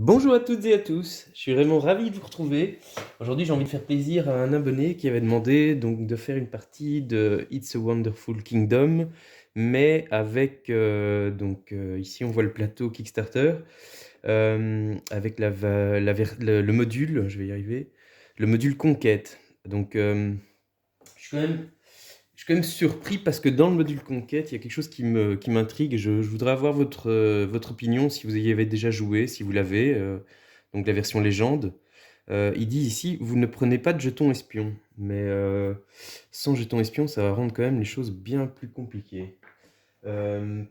Bonjour à toutes et à tous, je suis vraiment ravi de vous retrouver. Aujourd'hui, j'ai envie de faire plaisir à un abonné qui avait demandé donc de faire une partie de It's a Wonderful Kingdom, mais avec ici on voit le plateau Kickstarter avec le module, je vais y arriver, le module Conquête. Donc je suis quand même je suis quand même surpris parce que dans le module Conquête, il y a quelque chose qui m'intrigue. Je voudrais avoir votre opinion si vous y avez déjà joué, si vous l'avez, donc la version légende. Il dit ici, vous ne prenez pas de jetons espions, mais sans jetons espions, ça va rendre quand même les choses bien plus compliquées.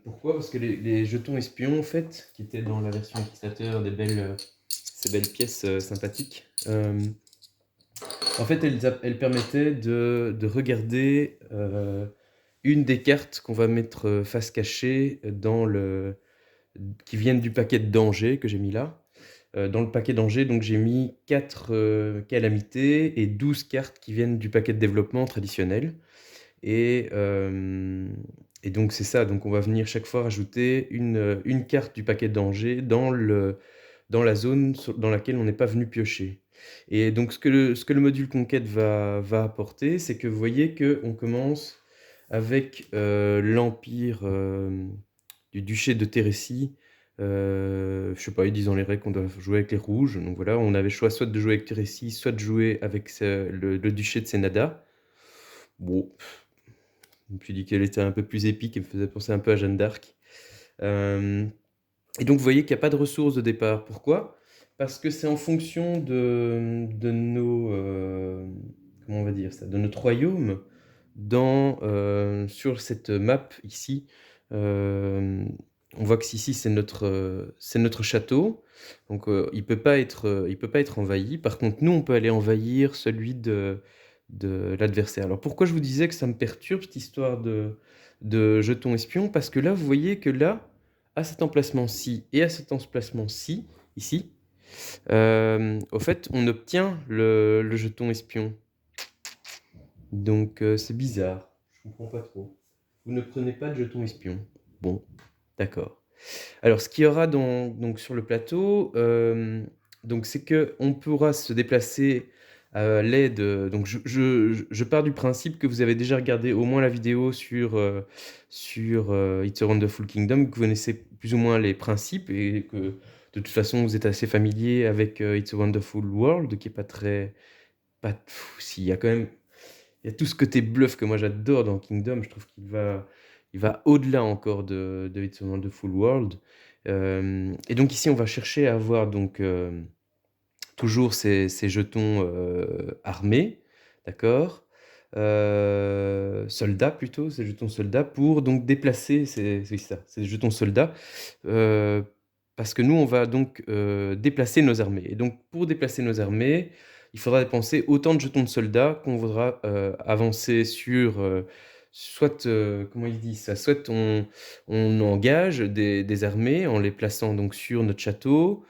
Pourquoi? Parce que les jetons espions, en fait, qui étaient dans la version Kickstarter, ces belles pièces sympathiques, en fait, elles permettaient de regarder une des cartes qu'on va mettre face cachée qui viennent du paquet de danger que j'ai mis là. Dans le paquet danger, donc j'ai mis 4 calamités et 12 cartes qui viennent du paquet de développement traditionnel. Et, euh, et donc c'est ça, donc on va venir chaque fois rajouter une carte du paquet de danger dans la zone dans laquelle on n'est pas venu piocher. Et donc ce que le module conquête va apporter, c'est que vous voyez qu'on commence avec l'empire du duché de Thérésie. Je sais pas, ils disent dans les règles qu'on doit jouer avec les rouges. Donc voilà, on avait le choix soit de jouer avec Thérésie, soit de jouer avec le duché de Sénada. Bon, je me suis dit qu'elle était un peu plus épique et me faisait penser un peu à Jeanne d'Arc. Euh, et donc, vous voyez qu'il n'y a pas de ressources de départ. Pourquoi? Parce que c'est en fonction de nos... comment on va dire ça? De notre royaume sur cette map ici. euh, on voit que ici, c'est notre château. Donc, il peut pas être envahi. Par contre, nous, on peut aller envahir celui de l'adversaire. Alors, pourquoi je vous disais que ça me perturbe, cette histoire de jetons espions? Parce que là, vous voyez que là, à cet emplacement-ci et à cet emplacement-ci, ici, au fait, on obtient le jeton espion. Donc c'est bizarre, je comprends pas trop. Vous ne prenez pas de jeton espion. Bon, d'accord. Alors ce qu'il y aura donc sur le plateau, donc c'est que on pourra se déplacer à l'aide. Donc je pars du principe que vous avez déjà regardé au moins la vidéo sur It's a Wonderful Kingdom, que vous connaissez plus ou moins les principes et que de toute façon vous êtes assez familier avec It's a Wonderful World, qui est pas très, pas, s'il y a quand même, il y a tout ce côté bluff que moi j'adore dans Kingdom. Je trouve il va au-delà encore de It's a Wonderful World. Et donc ici, on va chercher à avoir donc toujours ces jetons armés, d'accord? Soldats plutôt, ces jetons soldats pour donc déplacer, c'est ça, ces jetons soldats, euh, parce que nous, on va donc déplacer nos armées. Et donc pour déplacer nos armées, il faudra dépenser autant de jetons de soldats qu'on voudra avancer sur... soit, comment il dit ça, soit on engage des armées en les plaçant donc sur notre château,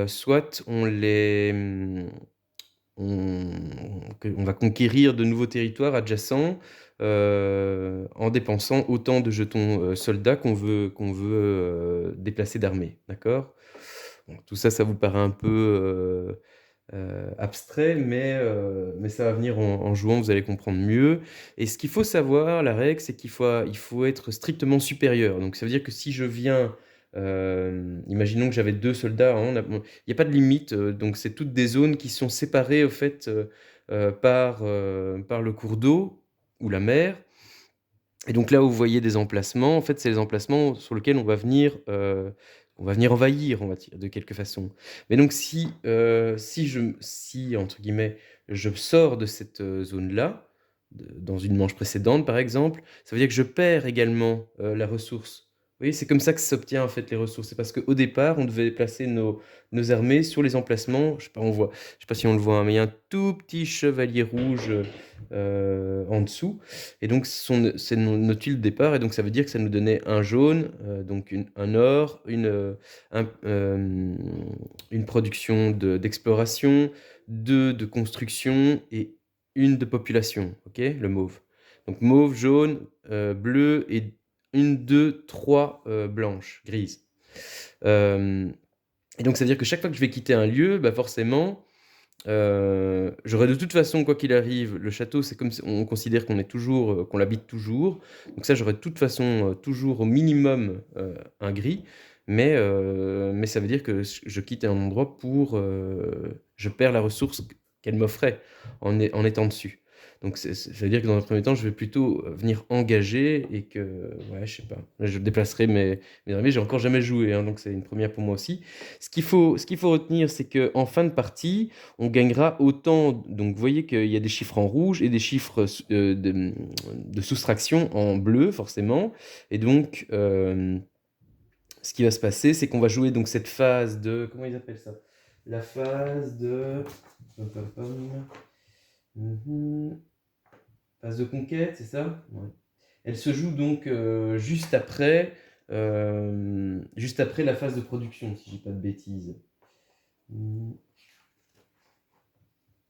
soit on, on va conquérir de nouveaux territoires adjacents en dépensant autant de jetons soldats qu'on veut déplacer d'armée. D'accord? Bon, tout ça, ça vous paraît un peu abstrait, mais ça va venir en jouant, vous allez comprendre mieux. Et ce qu'il faut savoir, la règle, c'est il faut être strictement supérieur. Donc ça veut dire que si je viens, imaginons que j'avais deux soldats, hein, il n'y a pas de limite, donc c'est toutes des zones qui sont séparées au fait par le cours d'eau ou la mer. Et donc là où vous voyez des emplacements, en fait, c'est les emplacements sur lesquels on va venir envahir, on va dire, de quelque façon. Mais donc si entre guillemets, je sors de cette zone-là, dans une manche précédente par exemple, ça veut dire que je perds également la ressource. Vous voyez, c'est comme ça que s'obtient en fait les ressources. C'est parce qu'au départ, on devait placer nos armées sur les emplacements. Je sais pas, je sais pas si on le voit, hein, mais il y a un tout petit chevalier rouge en dessous. Et donc, c'est notre fil de départ, et donc ça veut dire que ça nous donnait un jaune, donc un or, une production d'exploration, deux de construction et une de population, ok, le mauve. Donc mauve, jaune, bleu et une, deux, trois blanches, grises. Euh, Et donc ça veut dire que chaque fois que je vais quitter un lieu, bah forcément, j'aurai de toute façon, quoi qu'il arrive, le château, c'est comme si on considère qu'on est toujours, qu'on l'habite toujours. Donc ça, j'aurai de toute façon toujours au minimum un gris, mais ça veut dire que je quitte un endroit je perds la ressource qu'elle m'offrait en étant dessus. Donc ça veut dire que dans un premier temps, je vais plutôt venir engager et que, ouais, je sais pas, je déplacerai mes armées. J'ai encore jamais joué, hein, donc c'est une première pour moi aussi. Ce qu'il faut retenir, c'est qu'en fin de partie, on gagnera autant. Donc, vous voyez qu'il y a des chiffres en rouge et des chiffres de soustraction en bleu, forcément. Et donc, ce qui va se passer, c'est qu'on va jouer donc cette phase de. Comment ils appellent ça? La phase de. Pom, pom, pom. Phase de conquête, c'est ça? Ouais. Elle se joue donc juste après la phase de production, si je dis pas de bêtises.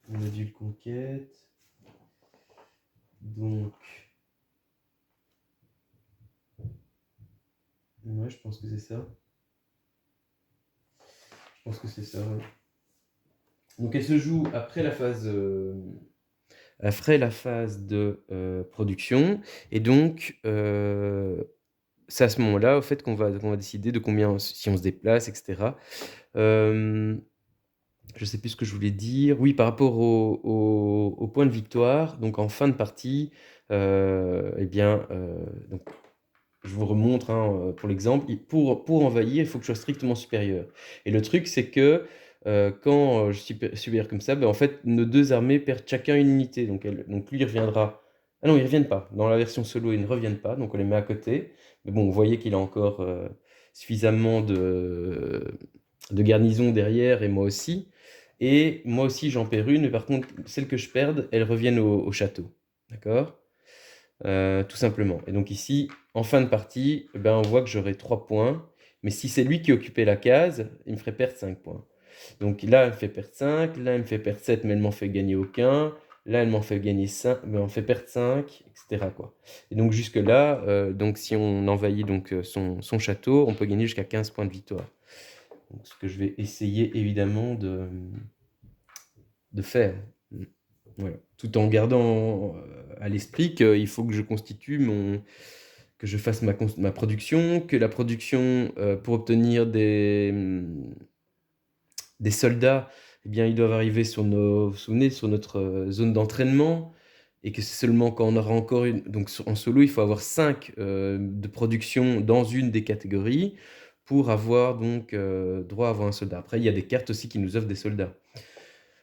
Module conquête. Donc, ouais, je pense que c'est ça. Je pense que c'est ça, ouais. Donc, elle se joue après la phase de production. Et donc, c'est à ce moment-là, au fait, qu'on va décider de combien, si on se déplace, etc. Je sais plus ce que je voulais dire. Oui, par rapport au point de victoire, donc en fin de partie, eh bien, donc, je vous remontre hein, pour l'exemple. Pour envahir, il faut que je sois strictement supérieur. Et le truc, c'est que quand je suis supérieur comme ça, ben, en fait, nos deux armées perdent chacun une unité. Donc lui, il reviendra. Ah non, ils ne reviennent pas. Dans la version solo, ils ne reviennent pas. Donc on les met à côté. Mais bon, vous voyez qu'il a encore suffisamment de garnison derrière, et moi aussi. Et moi aussi, j'en perds une. Mais par contre, celles que je perde, elles reviennent au château. D'accord? Tout simplement. Et donc ici, en fin de partie, ben, on voit que j'aurai 3 points. Mais si c'est lui qui occupait la case, il me ferait perdre 5 points. Donc là, elle me fait perdre 5. Là, elle me fait perdre 7, mais elle m'en fait gagner aucun. Là, elle m'en fait gagner 5, mais elle m'en fait perdre 5, etc. quoi. Et donc jusque-là, donc, si on envahit donc, son château, on peut gagner jusqu'à 15 points de victoire. Donc, ce que je vais essayer évidemment de faire. Voilà. Tout en gardant à l'esprit qu'il faut que je constitue que je fasse ma production, que la production, pour obtenir des soldats, eh bien, ils doivent arriver vous vous souvenez, sur notre zone d'entraînement, et que c'est seulement quand on aura encore une. Donc en solo, il faut avoir 5 de production dans une des catégories pour avoir donc droit à avoir un soldat. Après, il y a des cartes aussi qui nous offrent des soldats.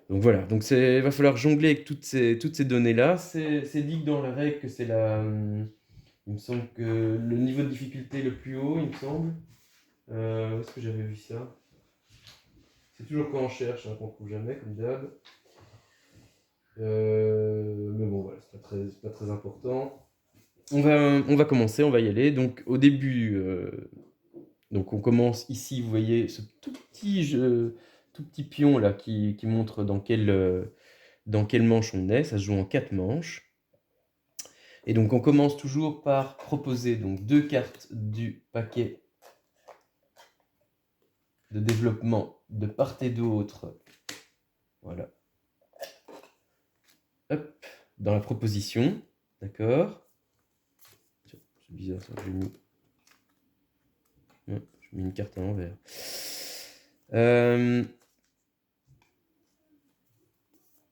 Donc voilà, donc il va falloir jongler avec toutes ces données-là. C'est dit que dans la règle que c'est il me semble que le niveau de difficulté le plus haut, il me semble. Où est-ce que j'avais vu ça? C'est toujours quand on cherche, hein, qu'on trouve jamais, comme d'hab. Mais bon, voilà, c'est pas très important. On va commencer, on va y aller. Donc au début, donc on commence ici, vous voyez ce tout petit pion là qui montre dans quelle manche on est. Ça se joue en 4 manches. Et donc on commence toujours par proposer donc 2 cartes du paquet de développement de part et d'autre. Voilà. Hop, dans la proposition. D'accord. C'est bizarre ça, j'ai mis une carte à l'envers.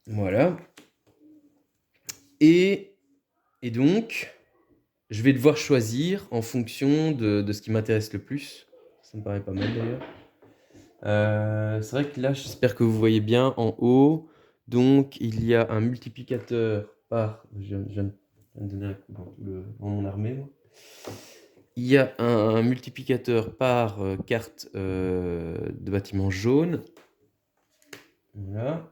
Voilà. Et donc, je vais devoir choisir en fonction de ce qui m'intéresse le plus. Ça me paraît pas mal d'ailleurs. C'est vrai que là, j'espère que vous voyez bien en haut. Donc, il y a un multiplicateur par. Je viens de donner un coup dans mon armée, moi. Il y a un multiplicateur par carte de bâtiment jaune. Voilà.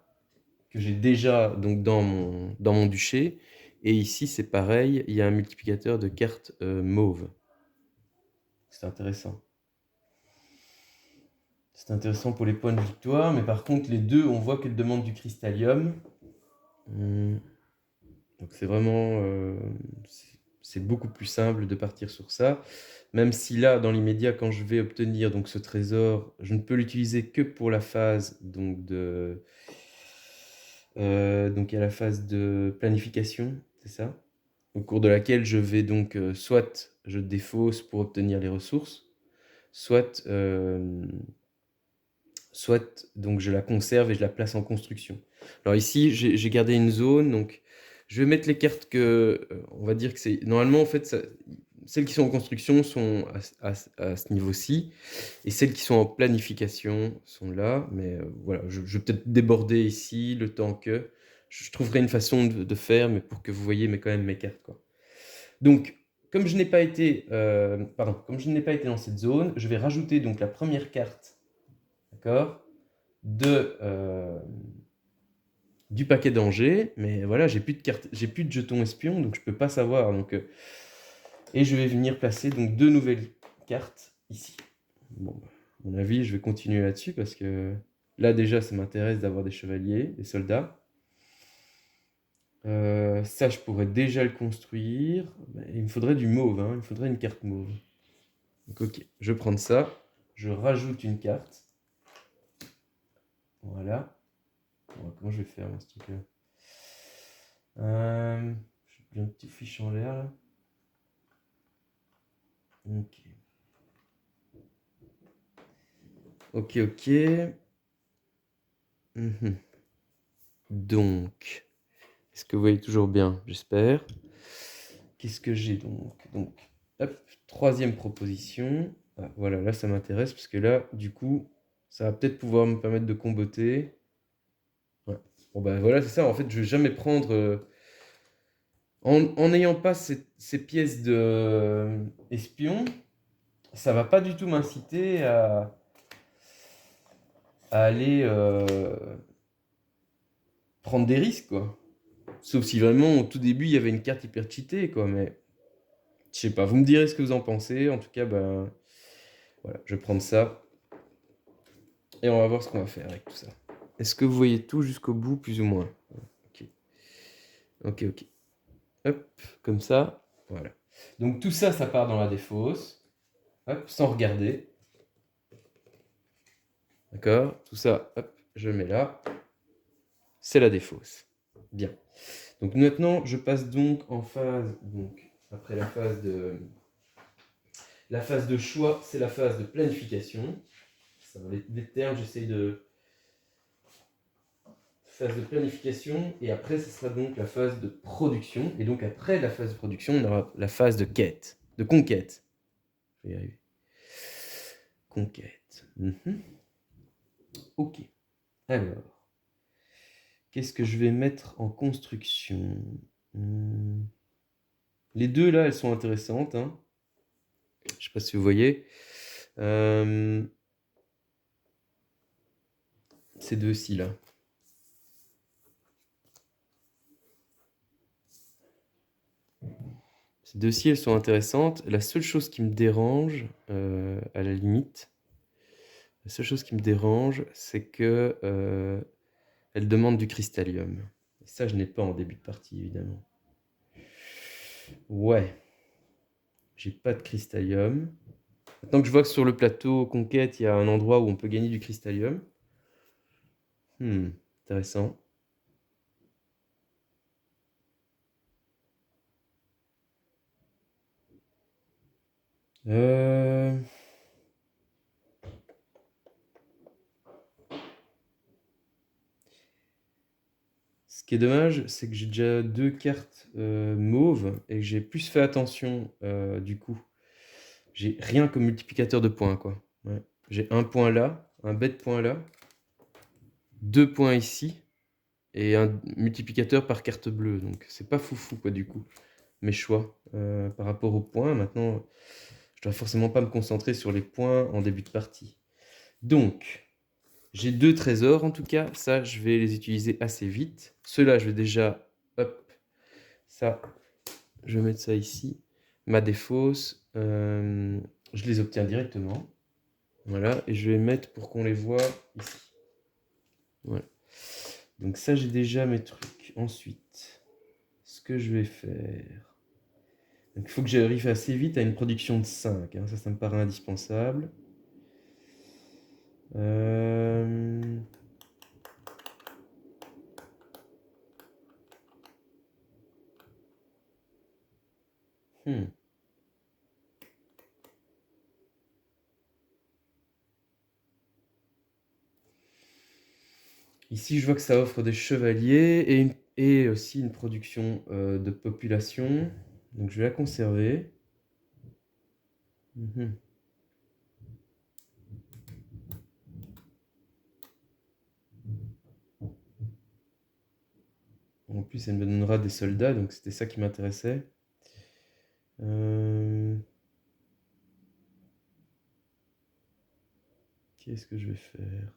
Que j'ai déjà donc, dans mon duché. Et ici, c'est pareil, il y a un multiplicateur de cartes mauve. C'est intéressant. C'est intéressant pour les points de victoire, mais par contre, les deux, on voit qu'elles demandent du cristallium. Donc c'est vraiment c'est beaucoup plus simple de partir sur ça. Même si là, dans l'immédiat, quand je vais obtenir donc ce trésor, je ne peux l'utiliser que pour la phase donc donc il y a la phase de planification, c'est ça? Au cours de laquelle je vais donc soit je défausse pour obtenir les ressources, soit soit donc je la conserve et je la place en construction. Alors ici, j'ai gardé une zone, donc je vais mettre les cartes que, on va dire que c'est normalement en fait celles qui sont en construction sont à ce niveau-ci, et celles qui sont en planification sont là, mais voilà, je vais peut-être déborder ici le temps que je trouverai une façon de faire, mais pour que vous voyez mais quand même mes cartes, quoi. Donc, comme je n'ai pas été, comme je n'ai pas été dans cette zone, je vais rajouter donc la première carte, d'accord, du paquet d'Angers, mais voilà, j'ai plus de cartes, j'ai plus de jetons espions, donc je peux pas savoir. Donc, et je vais venir placer donc 2 nouvelles cartes ici. Bon, à mon avis, je vais continuer là-dessus parce que là déjà, ça m'intéresse d'avoir des chevaliers, des soldats. Ça, je pourrais déjà le construire. Mais il me faudrait du mauve, hein, il me faudrait une carte mauve. Donc ok, je vais prendre ça, je rajoute une carte. Voilà. Bon, comment je vais faire dans ce truc-là? J'ai un petit fiche en l'air là. Ok. Ok, ok. Donc, est-ce que vous voyez toujours bien? J'espère. Qu'est-ce que j'ai donc, hop, troisième proposition. Ah, voilà, là ça m'intéresse parce que là, du coup, ça va peut-être pouvoir me permettre de comboter. Ouais. Bon bah voilà, c'est ça. En fait, je vais jamais prendre. En n'ayant pas ces pièces de espion, ça va pas du tout m'inciter à aller prendre des risques, quoi. Sauf si vraiment au tout début il y avait une carte hyper cheatée, quoi. Mais je sais pas, vous me direz ce que vous en pensez. En tout cas, bah voilà, je vais prendre ça et on va voir ce qu'on va faire avec tout ça. Est-ce que vous voyez tout jusqu'au bout, plus ou moins? Ok, ok, ok. Hop, comme ça, voilà. Donc tout ça, ça part dans la défausse. Hop, sans regarder. D'accord? Tout ça, hop, je le mets là. C'est la défausse. Bien. Donc maintenant, je passe donc en phase, donc après la phase de choix, c'est la phase de planification. Ça, les termes, j'essaie de phase de planification, et après, ce sera donc la phase de production. Et donc après la phase de production, on aura la phase de quête, de conquête. Je vais y arriver. Conquête. Ok. Alors, qu'est-ce que je vais mettre en construction? Les deux là, elles sont intéressantes, hein. Je ne sais pas si vous voyez. Ces deux-ci là. Ces deux-ci, elles sont intéressantes. La seule chose qui me dérange, à la limite, la seule chose qui me dérange, c'est que elle demande du cristallium. Et ça, je n'ai pas en début de partie, évidemment. Ouais, j'ai pas de cristallium. Maintenant que je vois que sur le plateau Conquête, il y a un endroit où on peut gagner du cristallium. Intéressant. Ce qui est dommage, c'est que j'ai déjà 2 cartes mauves et que j'ai plus fait attention du coup. J'ai rien comme multiplicateur de points, quoi. Ouais. J'ai un point là, un bête point là, 2 points ici, et un multiplicateur par carte bleue. Donc c'est pas foufou, quoi, du coup, mes choix par rapport aux points. Maintenant, je dois forcément pas me concentrer sur les points en début de partie. Donc, j'ai 2 trésors en tout cas. Ça, je vais les utiliser assez vite. Ceux-là, je vais déjà... Hop, ça, je vais mettre ça ici. Ma défausse, je les obtiens directement. Voilà, et je vais mettre pour qu'on les voit ici. Voilà. Donc ça, j'ai déjà mes trucs. Ensuite, ce que je vais faire, Donc il faut que j'arrive assez vite à une production de 5, hein. Ça me paraît indispensable. Euh, hmm. Ici, je vois que ça offre des chevaliers et aussi une production de population. Donc je vais la conserver. Mhm. En plus, elle me donnera des soldats, donc c'était ça qui m'intéressait. Euh, Qu'est-ce que je vais faire?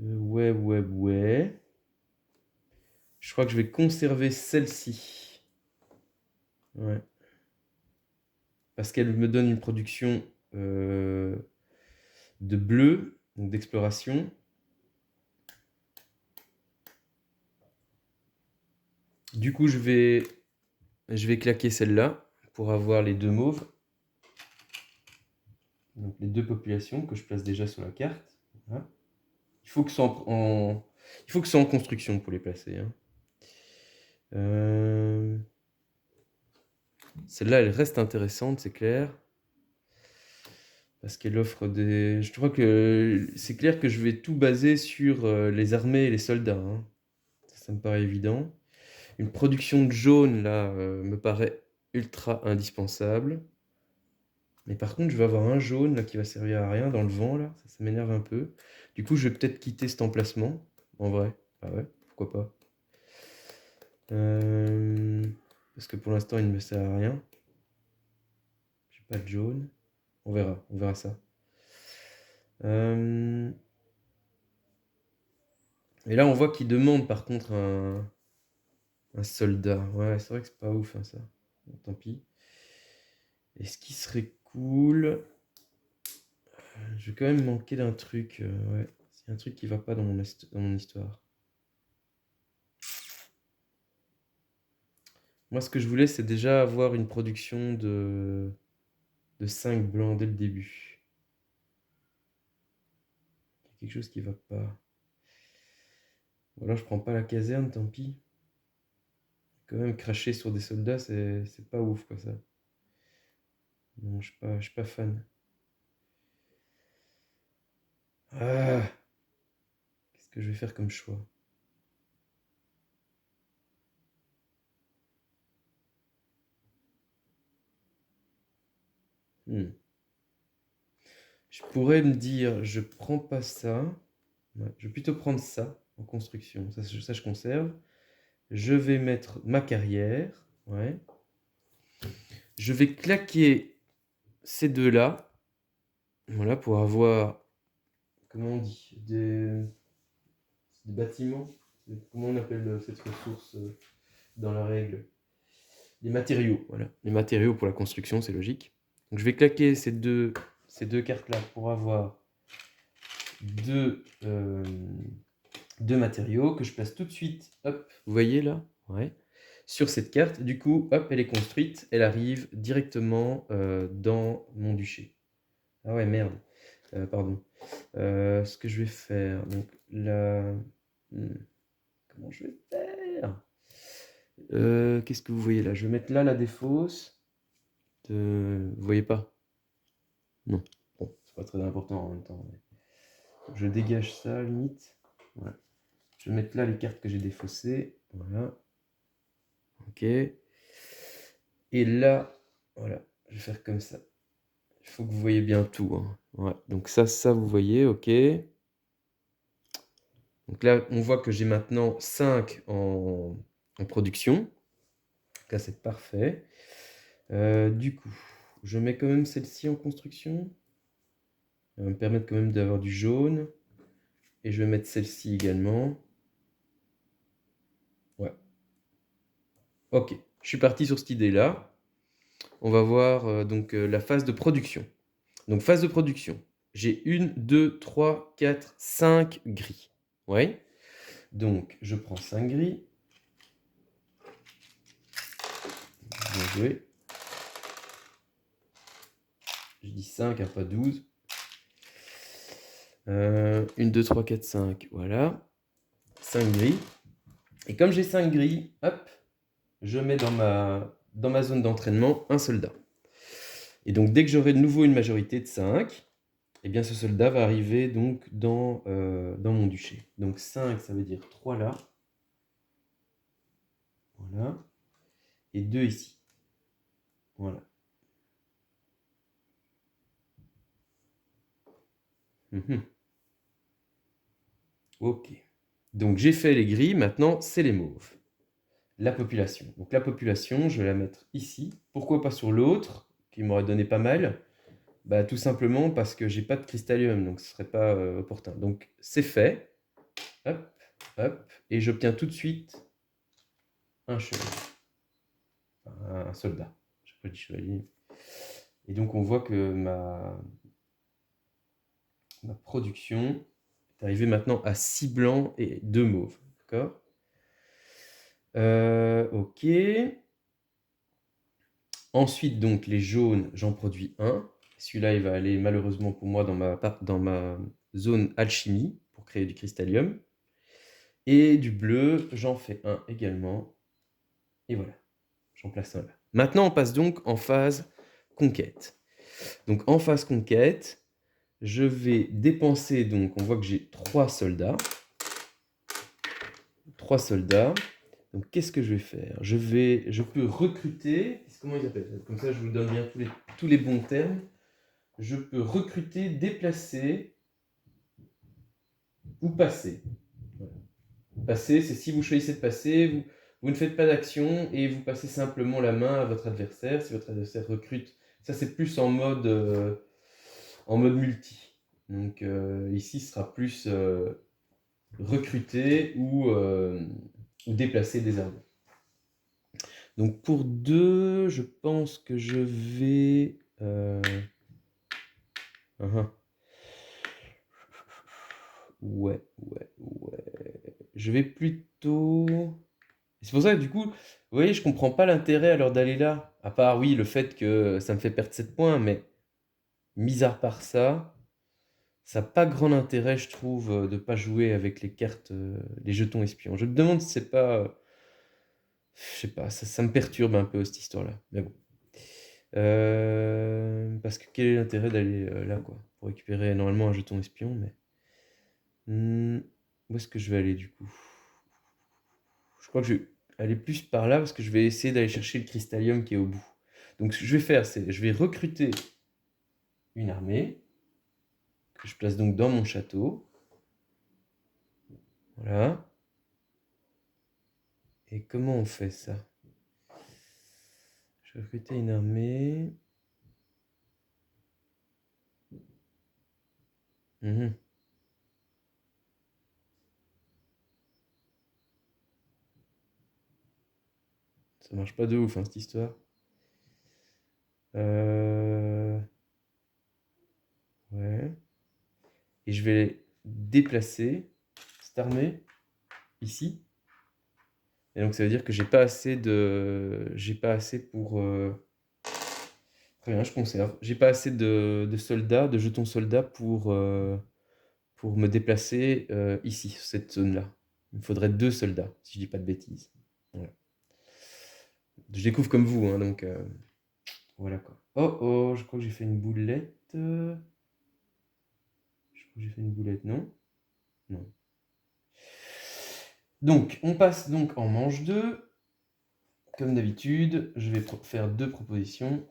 Ouais. Je crois que je vais conserver celle-ci. Ouais. Parce qu'elle me donne une production de bleu, donc d'exploration. Du coup, je vais claquer celle-là pour avoir les deux mauves. Donc les deux populations que je place déjà sur la carte. Voilà. Il faut que ce soit en construction pour les placer, hein. Celle-là, elle reste intéressante, c'est clair. Parce qu'elle offre des... Je crois que c'est clair que je vais tout baser sur les armées et les soldats, hein. Ça me paraît évident. Une production de jaune, là, me paraît ultra indispensable. Mais par contre, je vais avoir un jaune, là, qui va servir à rien dans le vent, là. Ça m'énerve un peu. Du coup, je vais peut-être quitter cet emplacement, en vrai. Ah ouais, pourquoi pas. Parce que pour l'instant, il ne me sert à rien. J'ai pas de jaune. On verra ça. Et là, on voit qu'il demande par contre un soldat. Ouais, c'est vrai que c'est pas ouf, hein, ça. Bon, tant pis. Et ce qui serait cool... Je vais quand même manquer d'un truc. Ouais, c'est un truc qui va pas dans mon histoire. Moi, ce que je voulais, c'est déjà avoir une production de 5 blancs dès le début. Il y a quelque chose qui va pas. Ou alors je prends pas la caserne, tant pis. Quand même cracher sur des soldats, c'est pas ouf, quoi, ça. Non, je suis pas fan. Ah, qu'est-ce que je vais faire comme choix? Hmm. Je pourrais me dire, je prends pas ça. Ouais, je vais plutôt prendre ça en construction. Ça, je conserve. Je vais mettre ma carrière. Ouais. Je vais claquer ces deux-là. Voilà, pour avoir, comment on dit, des bâtiments. Comment on appelle cette ressource dans la règle? Des matériaux, voilà. Les matériaux pour la construction, c'est logique. Donc je vais claquer ces deux cartes-là pour avoir deux, deux matériaux que je place tout de suite, hop, vous voyez là? Ouais. Sur cette carte. Du coup, hop, elle est construite, elle arrive directement dans mon duché. Ah ouais, merde. Pardon. Ce que je vais faire, donc là... Comment je vais faire? Qu'est-ce que vous voyez là? Je vais mettre là la défausse. Vous voyez pas? Non. Bon, c'est pas très important en même temps. Je dégage ça, limite. Voilà. Je vais mettre là les cartes que j'ai défaussées. Voilà. Ok. Et là, voilà, je vais faire comme ça. Il faut que vous voyez bien tout, hein. Ouais. Donc ça, vous voyez, ok. Donc là, on voit que j'ai maintenant 5 en production. Donc là, c'est parfait. Du coup, je mets quand même celle-ci en construction. Ça va me permettre quand même d'avoir du jaune. Et je vais mettre celle-ci également. Ouais. Ok, je suis parti sur cette idée-là. On va voir donc la phase de production. Donc phase de production. J'ai 1, 2, 3, 4, 5 gris. Ouais. donc je prends 5 gris. Bien joué. Je dis 5, pas 12. 1, 2, 3, 4, 5. Voilà. 5 gris. Et comme j'ai 5 gris, hop, je mets dans ma zone d'entraînement un soldat. Et donc, dès que j'aurai de nouveau une majorité de 5, eh bien, ce soldat va arriver donc dans mon duché. Donc 5, ça veut dire 3 là. Voilà. Et 2 ici. Voilà. Ok. Donc j'ai fait les gris, maintenant c'est les mauves. La population. Donc la population, je vais la mettre ici. Pourquoi pas sur l'autre, qui m'aurait donné pas mal? Bah, tout simplement parce que j'ai pas de cristallium, donc ce serait pas opportun. Donc c'est fait. Hop, hop. Et j'obtiens tout de suite un chevalier. Enfin, un soldat. Je n'ai pas dit chevalier. Et donc on voit que ma production est arrivée maintenant à 6 blancs et 2 mauves. D'accord? Ok. Ensuite, donc, les jaunes, j'en produis un. Celui-là, il va aller malheureusement pour moi dans ma zone alchimie pour créer du cristallium. Et du bleu, j'en fais un également. Et voilà, j'en place un là. Maintenant, on passe donc en phase conquête. Donc, en phase conquête, je vais dépenser, donc, on voit que j'ai 3 soldats. 3 soldats. Donc, qu'est-ce que je vais faire? Je peux recruter, comment ils appellent? Comme ça, je vous donne bien tous les bons termes. Je peux recruter, déplacer ou passer. Voilà. Passer, c'est si vous choisissez de passer, vous ne faites pas d'action et vous passez simplement la main à votre adversaire. Si votre adversaire recrute, ça c'est plus en mode multi. Donc ici, ce sera plus recruter ou déplacer des armées. Donc pour 2, je pense que je vais... Ouais. Je vais plutôt... C'est pour ça que du coup, vous voyez, je comprends pas l'intérêt alors d'aller là. À part, oui, le fait que ça me fait perdre 7 points, mais mis à part ça, ça n'a pas grand intérêt, je trouve, de pas jouer avec les cartes, les jetons espions. Je me demande si c'est pas... je sais pas, ça me perturbe un peu cette histoire-là. Mais bon. Parce que quel est l'intérêt d'aller là, quoi? Pour récupérer normalement un jeton espion, mais... où est-ce que je vais aller du coup? Je crois que je vais aller plus par là parce que je vais essayer d'aller chercher le cristallium qui est au bout. Donc ce que je vais faire, c'est je vais recruter une armée que je place donc dans mon château. Voilà. Et comment on fait ça? Je vais recruter une armée. Ça marche pas de ouf, hein, cette histoire. Ouais. Et je vais déplacer cette armée ici. Et donc ça veut dire que j'ai pas assez pour... Très bien, je conserve. J'ai pas assez de soldats, de jetons soldats pour me déplacer ici, sur cette zone-là. Il me faudrait 2 soldats, si je dis pas de bêtises. Voilà. Je découvre comme vous, hein, donc voilà quoi. Oh, je crois que j'ai fait une boulette. Je crois que j'ai fait une boulette, non? Non. Donc, on passe donc en manche 2. Comme d'habitude, je vais faire 2 propositions.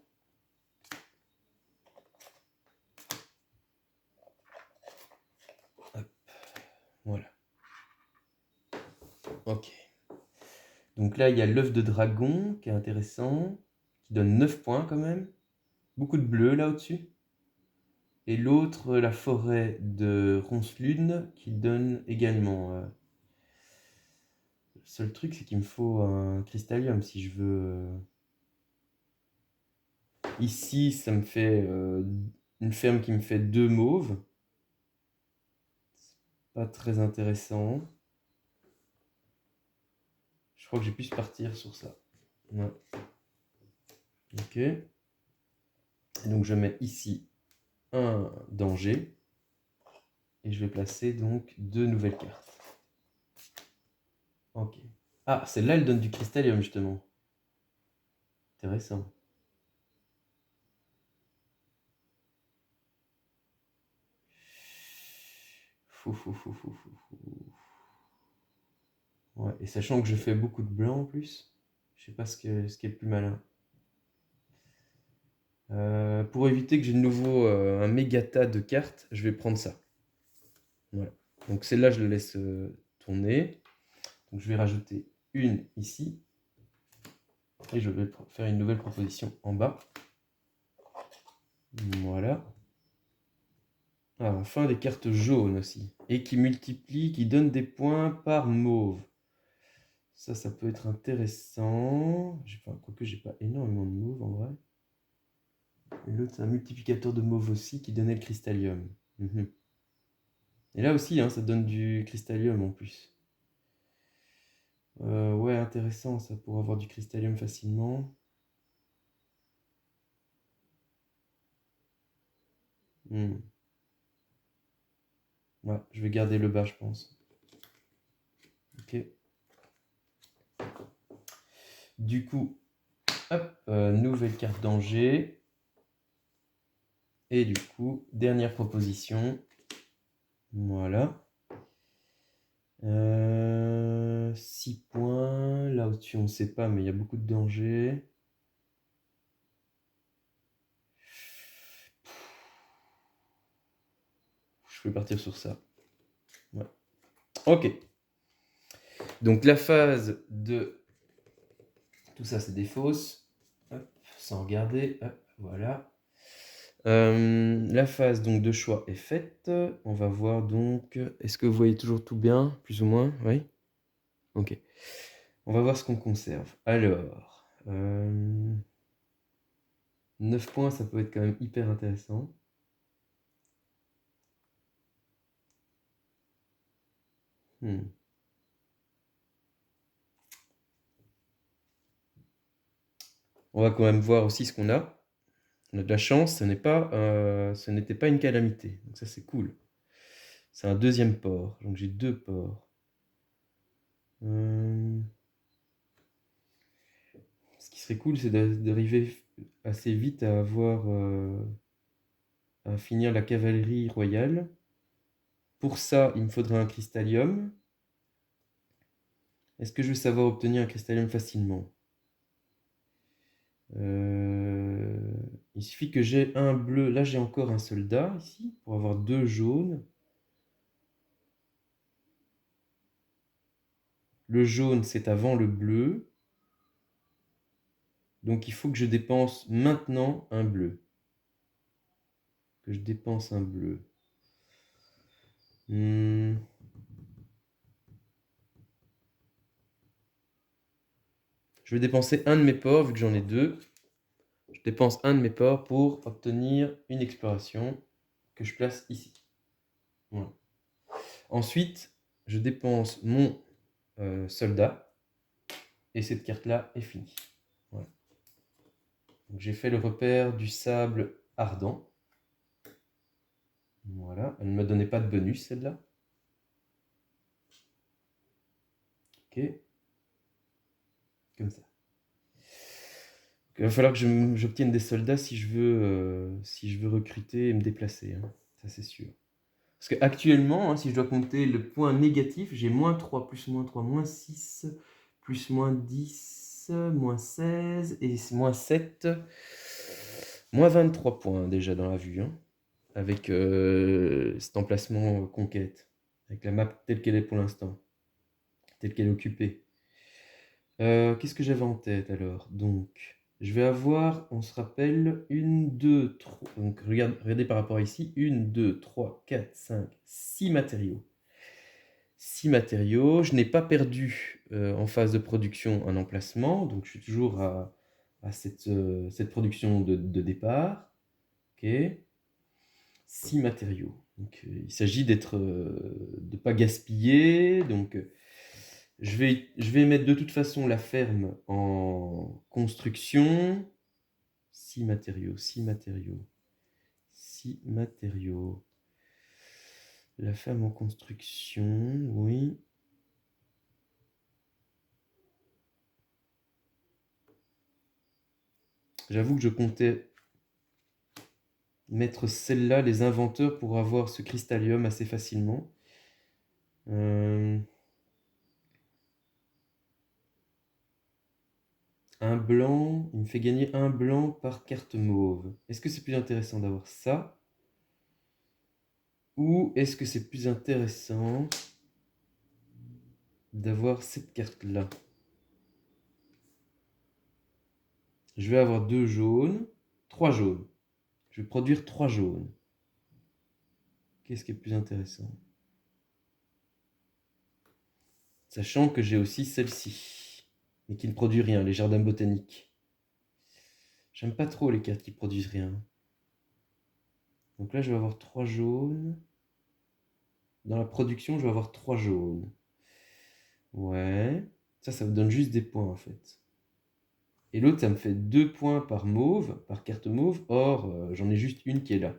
Hop, voilà. Ok. Donc là, il y a l'œuf de dragon qui est intéressant, qui donne 9 points quand même. Beaucoup de bleu là au-dessus. Et l'autre, la forêt de Ronslune, qui donne également... Le seul truc, c'est qu'il me faut un cristallium si je veux... Ici, ça me fait une ferme qui me fait 2 mauves. Pas très intéressant. crois que j'ai pu partir sur ça. Ouais. Ok. Et donc je mets ici un danger. Et je vais placer donc 2 nouvelles cartes. Ok. Ah, celle-là, elle donne du cristallium, justement. Intéressant. Fou, fou, fou, fou, fou, fou. Ouais, et sachant que je fais beaucoup de blanc en plus, je sais pas ce qui est le plus malin. Pour éviter que j'ai de nouveau un méga tas de cartes, je vais prendre ça. Voilà. Donc celle-là, je la laisse tourner. Donc je vais rajouter une ici. Et je vais faire une nouvelle proposition en bas. Voilà. Ah, enfin des cartes jaunes aussi. Et qui multiplient, qui donnent des points par mauve. Ça peut être intéressant. Quoique j'ai pas énormément de mauve en vrai. Et l'autre, c'est un multiplicateur de mauve aussi qui donnait le cristallium. Mhm. Et là aussi, hein, ça donne du cristallium en plus. Ouais, intéressant ça pour avoir du cristallium facilement. Hmm. Ouais, je vais garder le bas, je pense. Ok. Du coup, hop, nouvelle carte danger. Et du coup, dernière proposition. Voilà. 6 points. Là au-dessus, on ne sait pas, mais il y a beaucoup de dangers. Je vais partir sur ça. Ouais. Ok. Donc la phase de... Tout ça, c'est des fausses. Hop, sans regarder. Hop, voilà. La phase donc de choix est faite. On va voir donc... Est-ce que vous voyez toujours tout bien, plus ou moins? Oui? Ok. On va voir ce qu'on conserve. Alors... 9 points, ça peut être quand même hyper intéressant. Hmm. On va quand même voir aussi ce qu'on a. On a de la chance, ce n'était pas une calamité. Donc ça, c'est cool. C'est un deuxième port. Donc j'ai 2 ports. Ce qui serait cool, c'est d'arriver assez vite à à finir la cavalerie royale. Pour ça, il me faudra un cristallium. Est-ce que je vais savoir obtenir un cristallium facilement? Il suffit que j'ai un bleu. Là, j'ai encore un soldat ici pour avoir 2 jaunes. Le jaune, c'est avant le bleu. Donc, il faut que je dépense maintenant un bleu. Que je dépense un bleu. Je vais dépenser un de mes ports, vu que j'en ai 2. Je dépense un de mes ports pour obtenir une exploration que je place ici. Voilà. Ensuite, je dépense mon soldat. Et cette carte-là est finie. Voilà. Donc j'ai fait le repère du sable ardent. Voilà. Elle ne me donnait pas de bonus, celle-là. Ok. Comme ça. Il va falloir que j'obtienne des soldats si je veux recruter et me déplacer. Hein. Ça, c'est sûr. Parce qu'actuellement, hein, si je dois compter le point négatif, j'ai moins 3, plus moins 3, moins 6, plus moins 10, moins 16 et moins 7, moins 23 points déjà dans la vue, hein, avec cet emplacement conquête, avec la map telle qu'elle est pour l'instant, telle qu'elle est occupée. Qu'est-ce que j'avais en tête alors? Donc, je vais avoir, on se rappelle, 1, 2, 3. Donc, regardez par rapport à ici. 1, 2, 3, 4, 5, 6 matériaux. 6 matériaux. Je n'ai pas perdu en phase de production un emplacement. Donc, je suis toujours à cette production de départ. Ok. 6 matériaux. Donc, il s'agit de ne pas gaspiller. Donc, Je vais mettre de toute façon la ferme en construction. 6 matériaux, 6 matériaux, 6 matériaux. La ferme en construction, oui. J'avoue que je comptais mettre celle-là, les inventeurs, pour avoir ce cristallium assez facilement. Un blanc, il me fait gagner un blanc par carte mauve. Est-ce que c'est plus intéressant d'avoir ça? Ou est-ce que c'est plus intéressant d'avoir cette carte-là? Je vais avoir 2 jaunes, 3 jaunes. Je vais produire 3 jaunes. Qu'est-ce qui est plus intéressant? Sachant que j'ai aussi celle-ci, mais qui ne produit rien, les jardins botaniques. J'aime pas trop les cartes qui produisent rien. Donc là, je vais avoir 3 jaunes. Dans la production, je vais avoir 3 jaunes. Ouais. Ça me donne juste des points, en fait. Et l'autre, ça me fait 2 points par mauve, par carte mauve. Or, j'en ai juste une qui est là.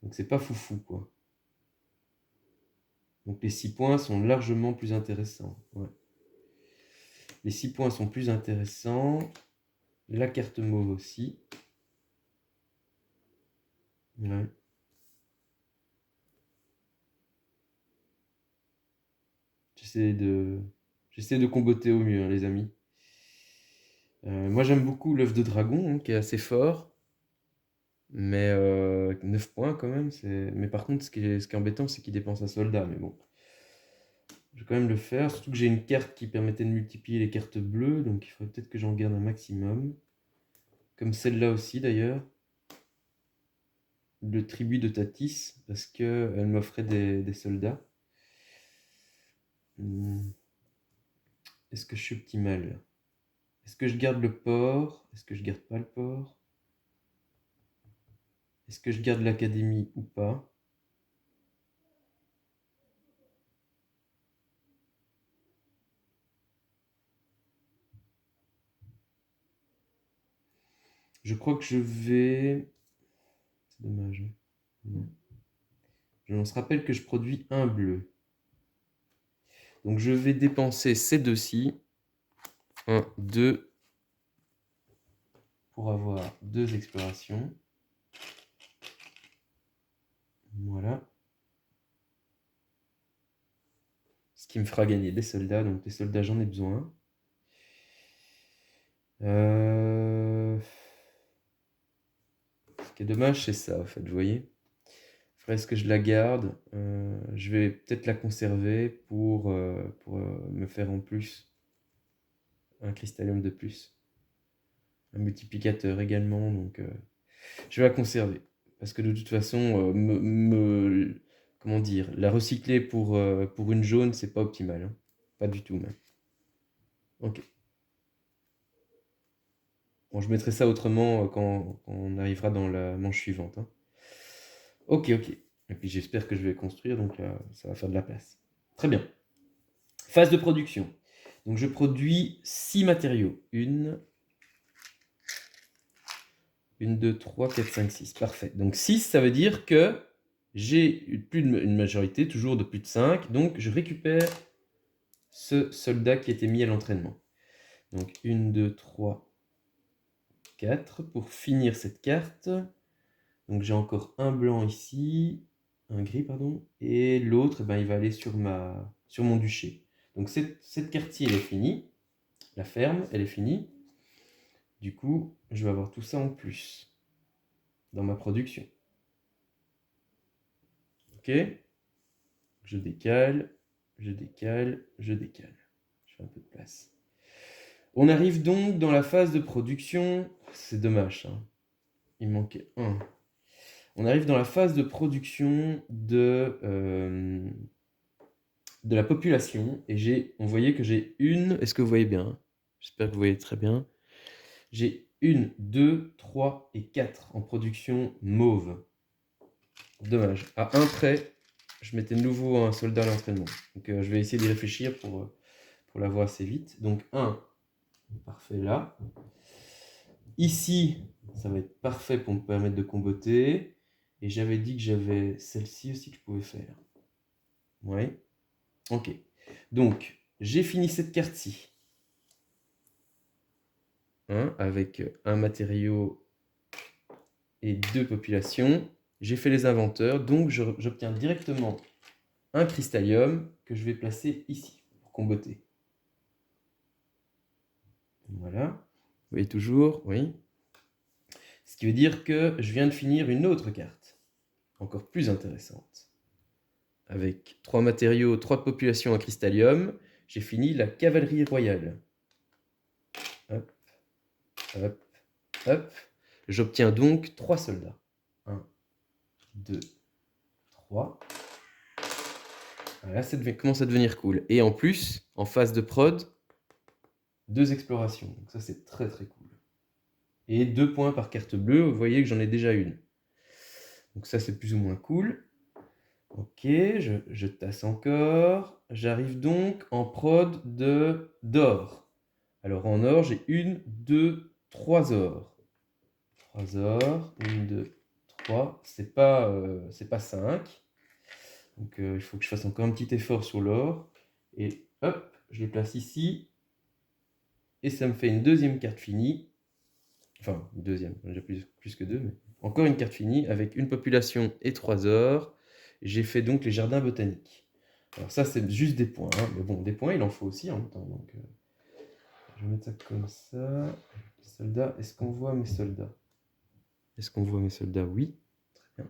Donc c'est pas foufou, quoi. Donc les 6 points sont largement plus intéressants. Ouais. Les 6 points sont plus intéressants. La carte mauve aussi. Ouais. J'essaie de comboter au mieux, hein, les amis. Moi, j'aime beaucoup l'œuf de dragon, hein, qui est assez fort. Mais 9 points quand même. Mais par contre, ce qui est embêtant, c'est qu'il dépense un soldat. Mais bon, je vais quand même le faire. Surtout que j'ai une carte qui permettait de multiplier les cartes bleues. Donc il faudrait peut-être que j'en garde un maximum. Comme celle-là aussi d'ailleurs. Le tribut de Tatis. Parce qu'elle m'offrait des soldats. Est-ce que je suis optimal? Est-ce que je garde le port? Est-ce que je garde pas le port? Est-ce que je garde l'académie ou pas? Je crois que je vais... C'est dommage. Non. On se rappelle que je produis un bleu. Donc je vais dépenser ces deux-ci. 1, 2. Pour avoir 2 explorations. Voilà. Ce qui me fera gagner des soldats. Donc les soldats, j'en ai besoin. Ce qui est dommage, c'est ça, en fait, vous voyez. Est-ce que je la garde? Je vais peut-être la conserver pour me faire en plus un cristallium de plus. Un multiplicateur également, donc je vais la conserver. Parce que de toute façon, comment dire, la recycler pour une jaune, c'est pas optimal. Hein. Pas du tout même. Ok. Bon, je mettrai ça autrement quand on arrivera dans la manche suivante. Hein. Ok, ok. Et puis j'espère que je vais construire, donc là, ça va faire de la place. Très bien. Phase de production. Donc je produis 6 matériaux. 1, 2, 3, 4, 5, 6. Parfait. Donc 6, ça veut dire que j'ai une majorité, toujours de plus de 5. Donc je récupère ce soldat qui était mis à l'entraînement. Donc 1, 2, 3, 4 pour finir cette carte. Donc j'ai encore un blanc ici, un gris, pardon, et l'autre, il va aller sur mon duché. Donc cette carte-ci, elle est finie. La ferme, elle est finie. Du coup, je vais avoir tout ça en plus dans ma production. Ok. Je décale, je décale, je décale. Je fais un peu de place. On arrive donc dans la phase de production. C'est dommage, hein. Il me manquait un. On arrive dans la phase de production de la population. Et on voyait que j'ai une... Est-ce que vous voyez bien? J'espère que vous voyez très bien. J'ai 1, 2, 3 et 4 en production mauve. Dommage. À un près, je mettais de nouveau un soldat à l'entraînement. Donc je vais essayer d'y réfléchir pour pour l'avoir assez vite. Donc 1, parfait là. Ici, ça va être parfait pour me permettre de comboter. Et j'avais dit que j'avais celle-ci aussi que je pouvais faire. Oui. Ok. Donc, j'ai fini cette carte-ci. Hein, avec un matériau et 2 populations. J'ai fait les inventeurs, donc j'obtiens directement un cristallium que je vais placer ici pour comboter. Voilà. Vous voyez toujours, oui. Ce qui veut dire que je viens de finir une autre carte, encore plus intéressante. Avec 3 matériaux, 3 populations, un cristallium, j'ai fini la cavalerie royale. Hop, hop, hop. J'obtiens donc 3 soldats. 1, 2, 3. Là, ça commence à devenir cool. Et en plus, en phase de prod, 2 explorations. Donc ça, c'est très très cool. Et 2 points par carte bleue. Vous voyez que j'en ai déjà une. Donc ça, c'est plus ou moins cool. Ok, je tasse encore. J'arrive donc en prod d'or. Alors en or, j'ai 1, 2, 3 ors. 3 ors. 1, 2, 3. C'est pas 5. Donc il faut que je fasse encore un petit effort sur l'or. Et hop, je les place ici. Et ça me fait une deuxième carte finie. Enfin, une deuxième, déjà plus que 2, mais encore une carte finie avec une population et 3 ors. J'ai fait donc les jardins botaniques. Alors ça, c'est juste des points. Hein. Mais bon, des points, il en faut aussi en même temps. Donc, je vais mettre ça comme ça. Les soldats, est-ce qu'on voit mes soldats? Est-ce qu'on voit mes soldats? Oui. Très bien.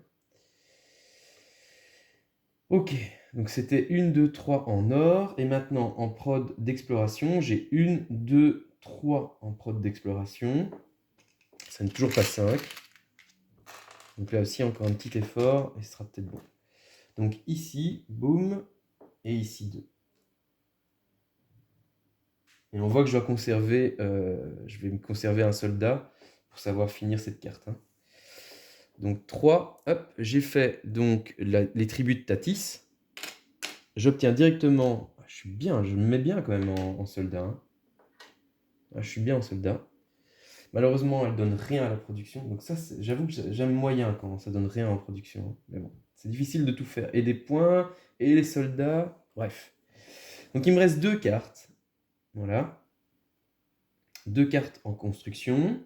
Ok, donc c'était 1, 2, 3 en or. Et maintenant, en prod d'exploration, j'ai 1, 2, 3 en prod d'exploration. Ça n'est toujours pas 5. Donc là aussi, encore un petit effort, et ce sera peut-être bon. Donc ici, boum, et ici 2. Et on voit que je dois conserver, je vais me conserver un soldat pour savoir finir cette carte. Hein. Donc 3, hop, j'ai fait donc les tribus de Tatis. J'obtiens directement, je suis bien, je me mets bien quand même en soldat. Hein. Je suis bien en soldat. Malheureusement, elle donne rien à la production. Donc ça, j'avoue que j'aime moyen quand ça donne rien en production. Hein. Mais bon, c'est difficile de tout faire. Et des points, et les soldats, bref. Donc il me reste 2 cartes. Voilà. 2 cartes en construction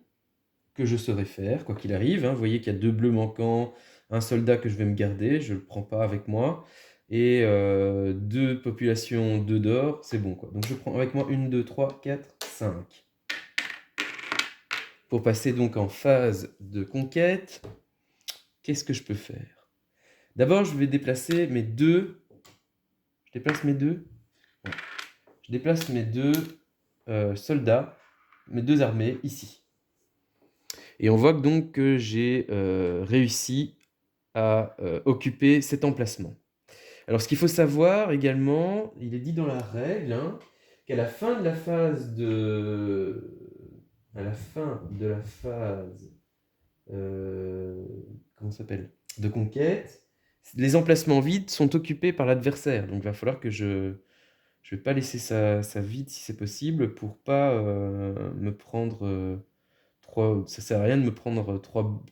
que je saurais faire, quoi qu'il arrive. Hein. Vous voyez qu'il y a 2 bleus manquants, un soldat que je vais me garder, je ne le prends pas avec moi. Et 2 populations, 2 d'or, c'est bon. Quoi. Donc je prends avec moi 1, 2, 3, 4, 5. Pour passer donc en phase de conquête, qu'est-ce que je peux faire? D'abord, je vais déplacer mes 2... Je déplace mes 2 ouais. Je déplace mes 2 soldats, mes 2 armées, ici. Et on voit donc que j'ai réussi à occuper cet emplacement. Alors, ce qu'il faut savoir également, il est dit dans la règle, hein, qu'à la fin de la phase comment ça s'appelle? De conquête, les emplacements vides sont occupés par l'adversaire. Donc, il va falloir que je vais pas laisser ça vide si c'est possible pour pas me prendre 3. Ça sert à rien de me prendre 3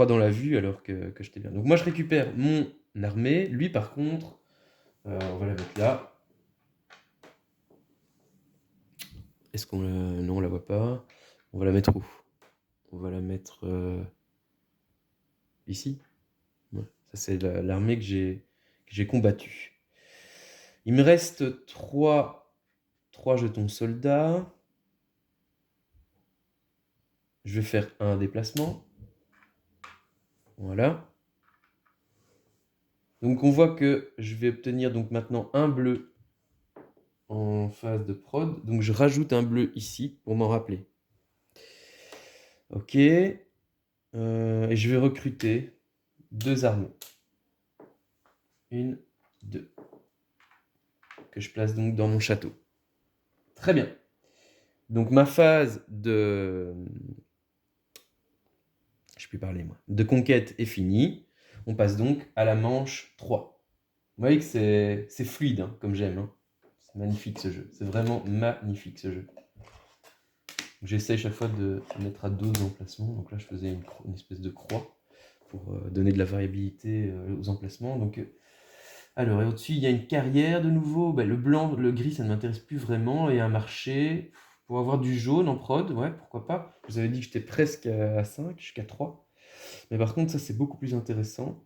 dans la vue alors que j'étais bien. Donc moi je récupère mon armée. Lui par contre, on va la mettre là. Est-ce qu'on la... Non, on la voit pas. On va la mettre où? On va la mettre ici. Ouais. Ça c'est l'armée que j'ai combattue. Il me reste 3 jetons soldats. Je vais faire un déplacement. Voilà. Donc on voit que je vais obtenir donc maintenant un bleu en phase de prod. Donc je rajoute un bleu ici pour m'en rappeler. Ok. Et je vais recruter 2 armées. 1, 2. Que je place donc dans mon château. Très bien. Donc ma phase de... Je peux parler moi. De conquête est finie. On passe donc à la manche 3. Vous voyez que c'est fluide, hein, comme j'aime. Hein. C'est magnifique ce jeu. C'est vraiment magnifique ce jeu. J'essaye chaque fois de mettre à 12 emplacements. Donc là, je faisais une espèce de croix pour donner de la variabilité aux emplacements. Donc, alors, et au-dessus, il y a une carrière de nouveau. Le blanc, le gris, ça ne m'intéresse plus vraiment. Et un marché pour avoir du jaune en prod. Ouais, pourquoi pas. Je vous avais dit que j'étais presque à 5, jusqu'à 3. Mais par contre, ça, c'est beaucoup plus intéressant.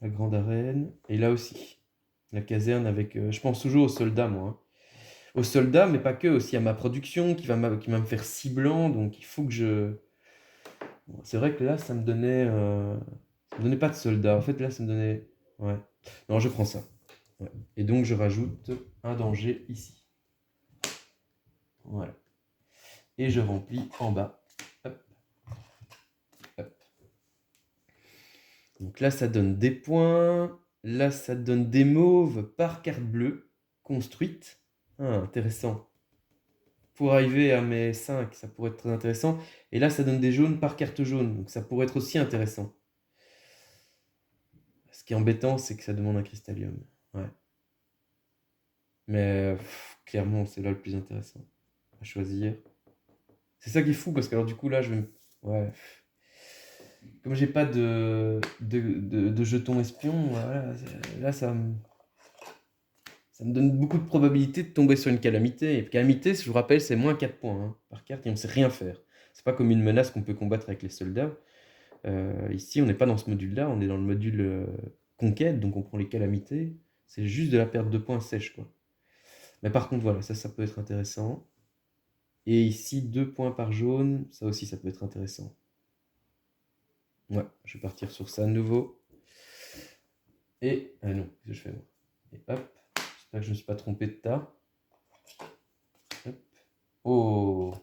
La grande arène. Et là aussi, la caserne avec... je pense toujours aux soldats, moi. Hein. Aux soldats, mais pas que, aussi à ma production qui va me faire 6 blancs. Donc, il faut que je... Bon, c'est vrai que là, ça me donnait pas de soldats. En fait, là, ça me donnait... Ouais. Non, je prends ça. Ouais. Et donc, je rajoute un danger ici. Voilà. Et je remplis en bas. Hop. Hop. Donc là, ça donne des points. Là, ça donne des mauves par carte bleue construite. Ah, intéressant. Pour arriver à mes 5, ça pourrait être très intéressant. Et là, ça donne des jaunes par carte jaune. Donc ça pourrait être aussi intéressant. Ce qui est embêtant, c'est que ça demande un cristallium. Ouais. Mais clairement, c'est là le plus intéressant à choisir. C'est ça qui est fou, parce que alors du coup, là, je vais... Ouais. Comme j'ai pas de jetons espions, voilà, là, ça me donne beaucoup de probabilité de tomber sur une calamité. Et calamité, je vous rappelle, c'est moins 4 points hein, par carte et on sait rien faire. C'est pas comme une menace qu'on peut combattre avec les soldats. Ici, on n'est pas dans ce module-là, on est dans le module conquête, donc on prend les calamités. C'est juste de la perte de points sèche, quoi. Mais par contre, voilà, ça peut être intéressant. Et ici, 2 points par jaune, ça aussi, ça peut être intéressant. Ouais, je vais partir sur ça à nouveau. Et... Ah non, qu'est-ce que je fais moi? Et hop, j'espère que je ne me suis pas trompé de tas. Hop. Oh!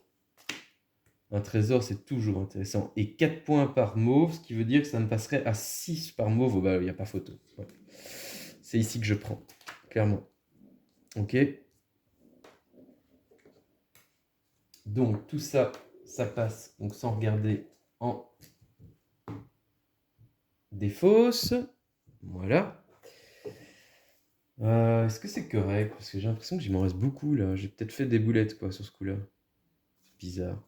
Un trésor, c'est toujours intéressant. Et 4 points par mauve, ce qui veut dire que ça me passerait à 6 par mauve. Oh bah, il n'y a pas photo. Ouais. C'est ici que je prends, clairement. Ok. Donc, tout ça, ça passe donc sans regarder en défausse. Voilà. Est-ce que c'est correct? Parce que j'ai l'impression qu'il m'en reste beaucoup là. J'ai peut-être fait des boulettes quoi sur ce coup-là. C'est bizarre.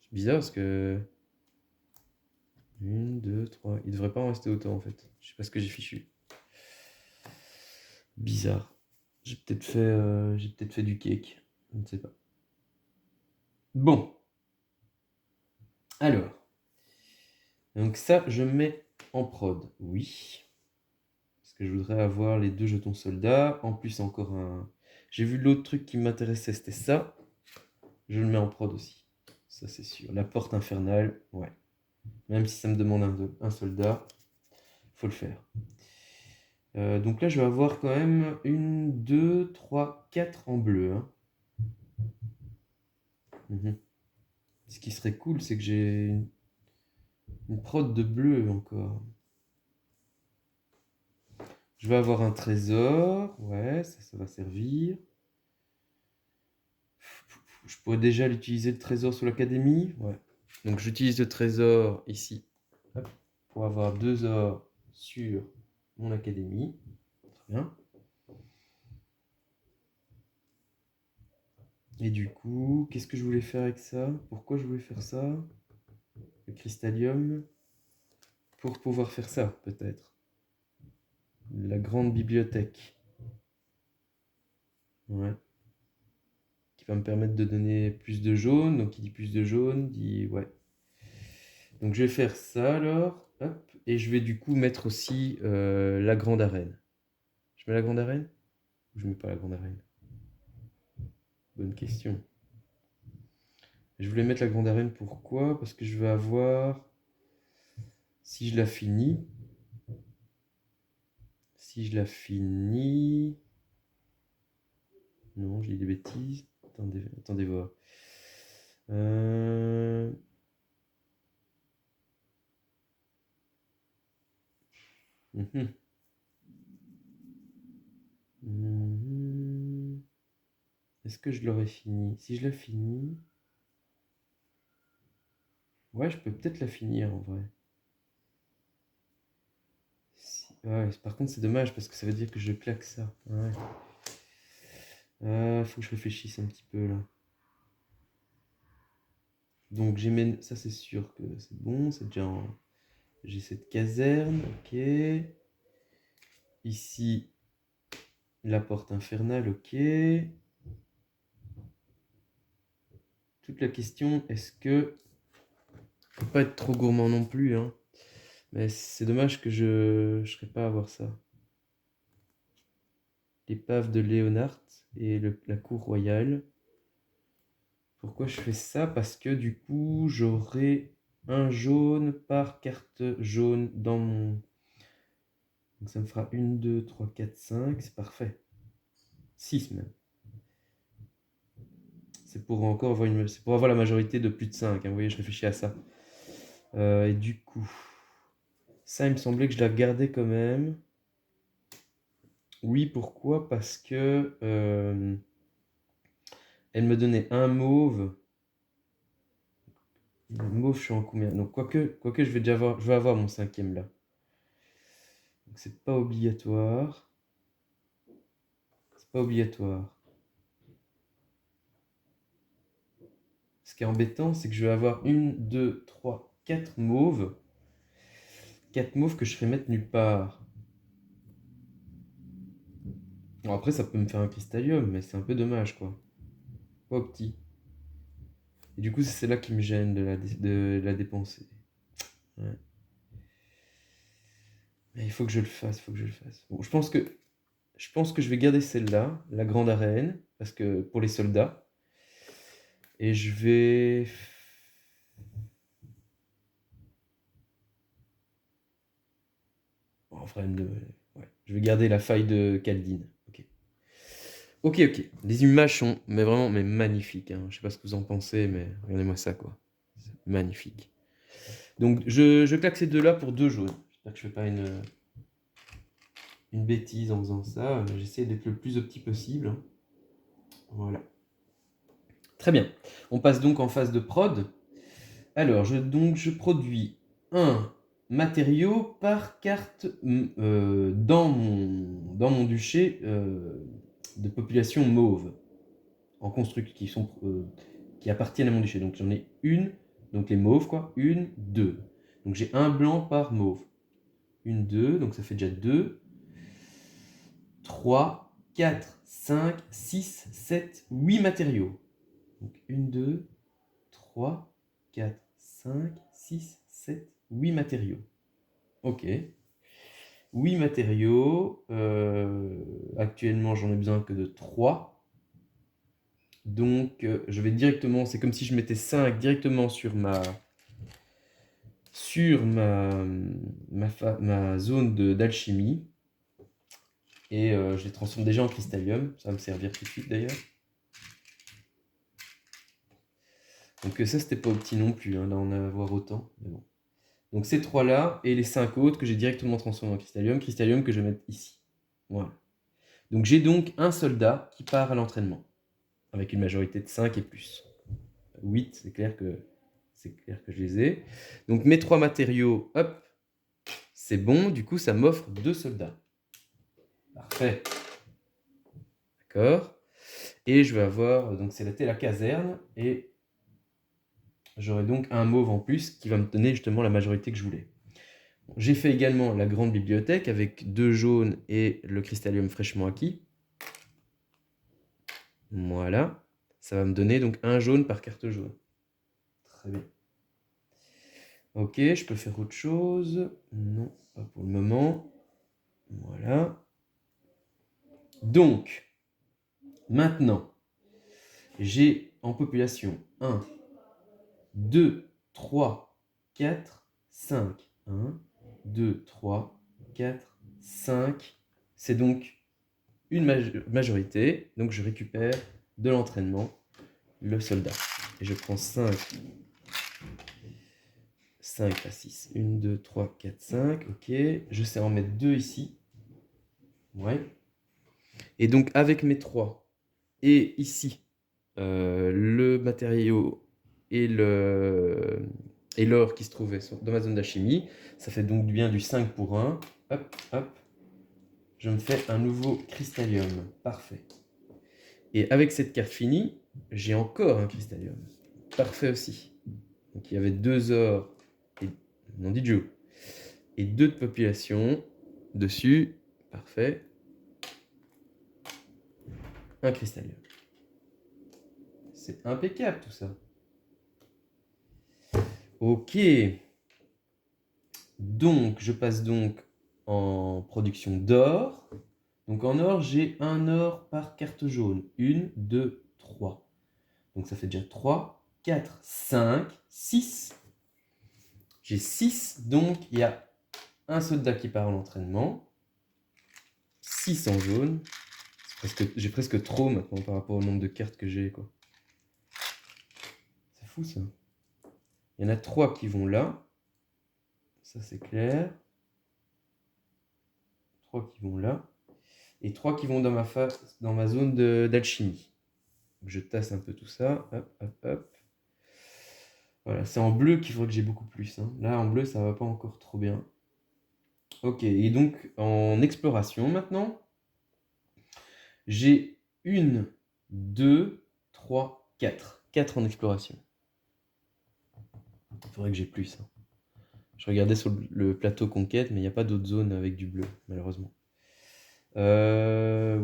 C'est bizarre parce que... 1, 2, 3. Il devrait pas en rester autant en fait. Je sais pas ce que j'ai fichu. Bizarre. J'ai peut-être fait du cake. Je ne sais pas. Bon. Alors. Donc ça, je mets en prod. Oui. Parce que je voudrais avoir les 2 jetons soldats. En plus, encore un... J'ai vu l'autre truc qui m'intéressait, c'était ça. Je le mets en prod aussi. Ça, c'est sûr. La porte infernale, ouais. Même si ça me demande un soldat, faut le faire. Donc là, je vais avoir quand même 1, 2, 3, 4 en bleu. Hein. Ce qui serait cool, c'est que j'ai une prod de bleu encore. Je vais avoir un trésor. Ouais, ça va servir. Je pourrais déjà l'utiliser le trésor sur l'académie. Ouais. Donc j'utilise le trésor ici. Hop, pour avoir 2 ors sur mon académie. Très bien. Et du coup, qu'est-ce que je voulais faire avec ça? Pourquoi je voulais faire ça? Le cristallium. Pour pouvoir faire ça, peut-être. La grande bibliothèque. Ouais. Qui va me permettre de donner plus de jaune. Donc qui dit plus de jaune, dit... Ouais. Donc je vais faire ça alors. Hop. Et je vais du coup mettre aussi la grande arène. Je mets la grande arène? Ou je mets pas la grande arène? Bonne question. Je voulais mettre la grande arène, pourquoi? Parce que je vais avoir... Si je la finis... Non, j'ai dit des bêtises. Attendez voir. Mhm. Mhm. Est-ce que je l'aurais fini? Si je la finis... Ouais, je peux peut-être la finir en vrai. Ouais, par contre, c'est dommage parce que ça veut dire que je claque ça. Ouais. Faut que je réfléchisse un petit peu là. Donc ça c'est sûr que c'est bon, c'est déjà j'ai cette caserne, ok. Ici, la porte infernale, ok. Toute la question, est-ce que... Faut pas être trop gourmand non plus, hein. Mais c'est dommage que je serais pas à avoir ça. L'épave de Léonard et la cour royale. Pourquoi je fais ça? Parce que du coup, j'aurai un jaune par carte jaune dans mon... Donc ça me fera 1, 2, 3, 4, 5. C'est parfait. 6 même. C'est pour encore avoir c'est pour avoir la majorité de plus de 5. Hein. Vous voyez, je réfléchis à ça. Et du coup, ça, il me semblait que je la gardais quand même. Oui, pourquoi? Parce que elle me donnait un mauve. Le mauve, je suis en combien? Donc, quoique je vais déjà avoir, je vais avoir mon 5e là. Donc, c'est pas obligatoire. C'est pas obligatoire. Ce qui est embêtant, c'est que je vais avoir 1, 2, 3, 4 mauves. 4 mauves que je ferai mettre nulle part. Bon, après, ça peut me faire un cristallium, mais c'est un peu dommage, quoi. Pas petit. Et du coup, c'est celle-là qui me gêne de la dépenser. Ouais. Mais il faut que je le fasse, Bon, je pense que je vais garder celle-là, la grande arène, parce que pour les soldats. Et je vais... Bon, enfin, ouais. Je vais garder la faille de Kaldin. Ok. Ok. Les images sont vraiment magnifiques. Hein. Je sais pas ce que vous en pensez, mais regardez-moi ça, quoi. C'est magnifique. Donc, je claque ces deux-là pour 2 jaunes. J'espère que je fais pas une bêtise en faisant ça. J'essaie d'être le plus opti possible. Voilà. Très bien. On passe donc en phase de prod. Alors, je produis un matériau par carte dans mon duché de population mauve en construction qui appartiennent à mon duché. Donc j'en ai une, donc les mauves quoi, 1, 2. Donc j'ai un blanc par mauve. 1, 2, donc ça fait déjà 2. 3, 4, 5, 6, 7, 8 matériaux. Donc 1, 2, 3, 4, 5, 6, 7, 8 matériaux. Ok. 8 matériaux. Actuellement, j'en ai besoin que de 3. Donc, je vais directement... C'est comme si je mettais 5 directement sur ma zone d'alchimie. Et je les transforme déjà en cristallium. Ça va me servir tout de suite d'ailleurs. Donc ça, c'était pas opti non plus, hein, d'en avoir autant. Mais bon. Donc ces 3-là, et les 5 autres que j'ai directement transformés en cristallium que je vais mettre ici. Voilà. Donc j'ai donc un soldat qui part à l'entraînement, avec une majorité de 5 et plus. 8, c'est clair que je les ai. Donc mes 3 matériaux, hop, c'est bon, du coup ça m'offre 2 soldats. Parfait. D'accord. Et je vais avoir, donc c'est la caserne, et j'aurai donc un mauve en plus qui va me donner justement la majorité que je voulais. J'ai fait également la grande bibliothèque avec 2 jaunes et le cristallium fraîchement acquis. Voilà. Ça va me donner donc un jaune par carte jaune. Très bien. Ok, je peux faire autre chose. Non, pas pour le moment. Voilà. Donc, maintenant, j'ai en population 1, 2, 3, 4, 5. 1, 2, 3, 4, 5. C'est donc une majorité. Donc, je récupère de l'entraînement le soldat. Et je prends 5 à 6. 1, 2, 3, 4, 5. Ok. Je sais en mettre 2 ici. Ouais. Et donc, avec mes 3 et ici, le matériau et l'or qui se trouvait dans ma zone d'alchimie, ça fait donc bien du 5 pour 1. hop, hop. Je me fais un nouveau Crystallium. Parfait. Et avec cette carte finie, j'ai encore un Crystallium. Parfait aussi. Donc il y avait 2 ors, et, non dit Joe, et 2 de population dessus. Parfait. Un Crystallium. C'est impeccable tout ça. Ok. Donc, je passe donc en production d'or. Donc en or, j'ai un or par carte jaune. 1, 2, 3. Donc ça fait déjà 3, 4, 5, 6. J'ai 6, donc il y a un soldat qui part en entraînement. 6 en jaune. J'ai presque trop maintenant par rapport au nombre de cartes que j'ai, quoi. C'est fou ça. Il y en a 3 qui vont là. Ça c'est clair. 3 qui vont là. Et 3 qui vont dans ma zone d'alchimie. Je tasse un peu tout ça. Hop, hop, hop. Voilà, c'est en bleu qu'il faudrait que j'ai beaucoup plus. Hein. Là, en bleu, ça va pas encore trop bien. Ok, et donc en exploration maintenant, j'ai 1, 2, 3, 4. 4 en exploration. Il faudrait que j'ai plus. Hein. Je regardais sur le plateau conquête, mais il n'y a pas d'autres zones avec du bleu, malheureusement. Ouais.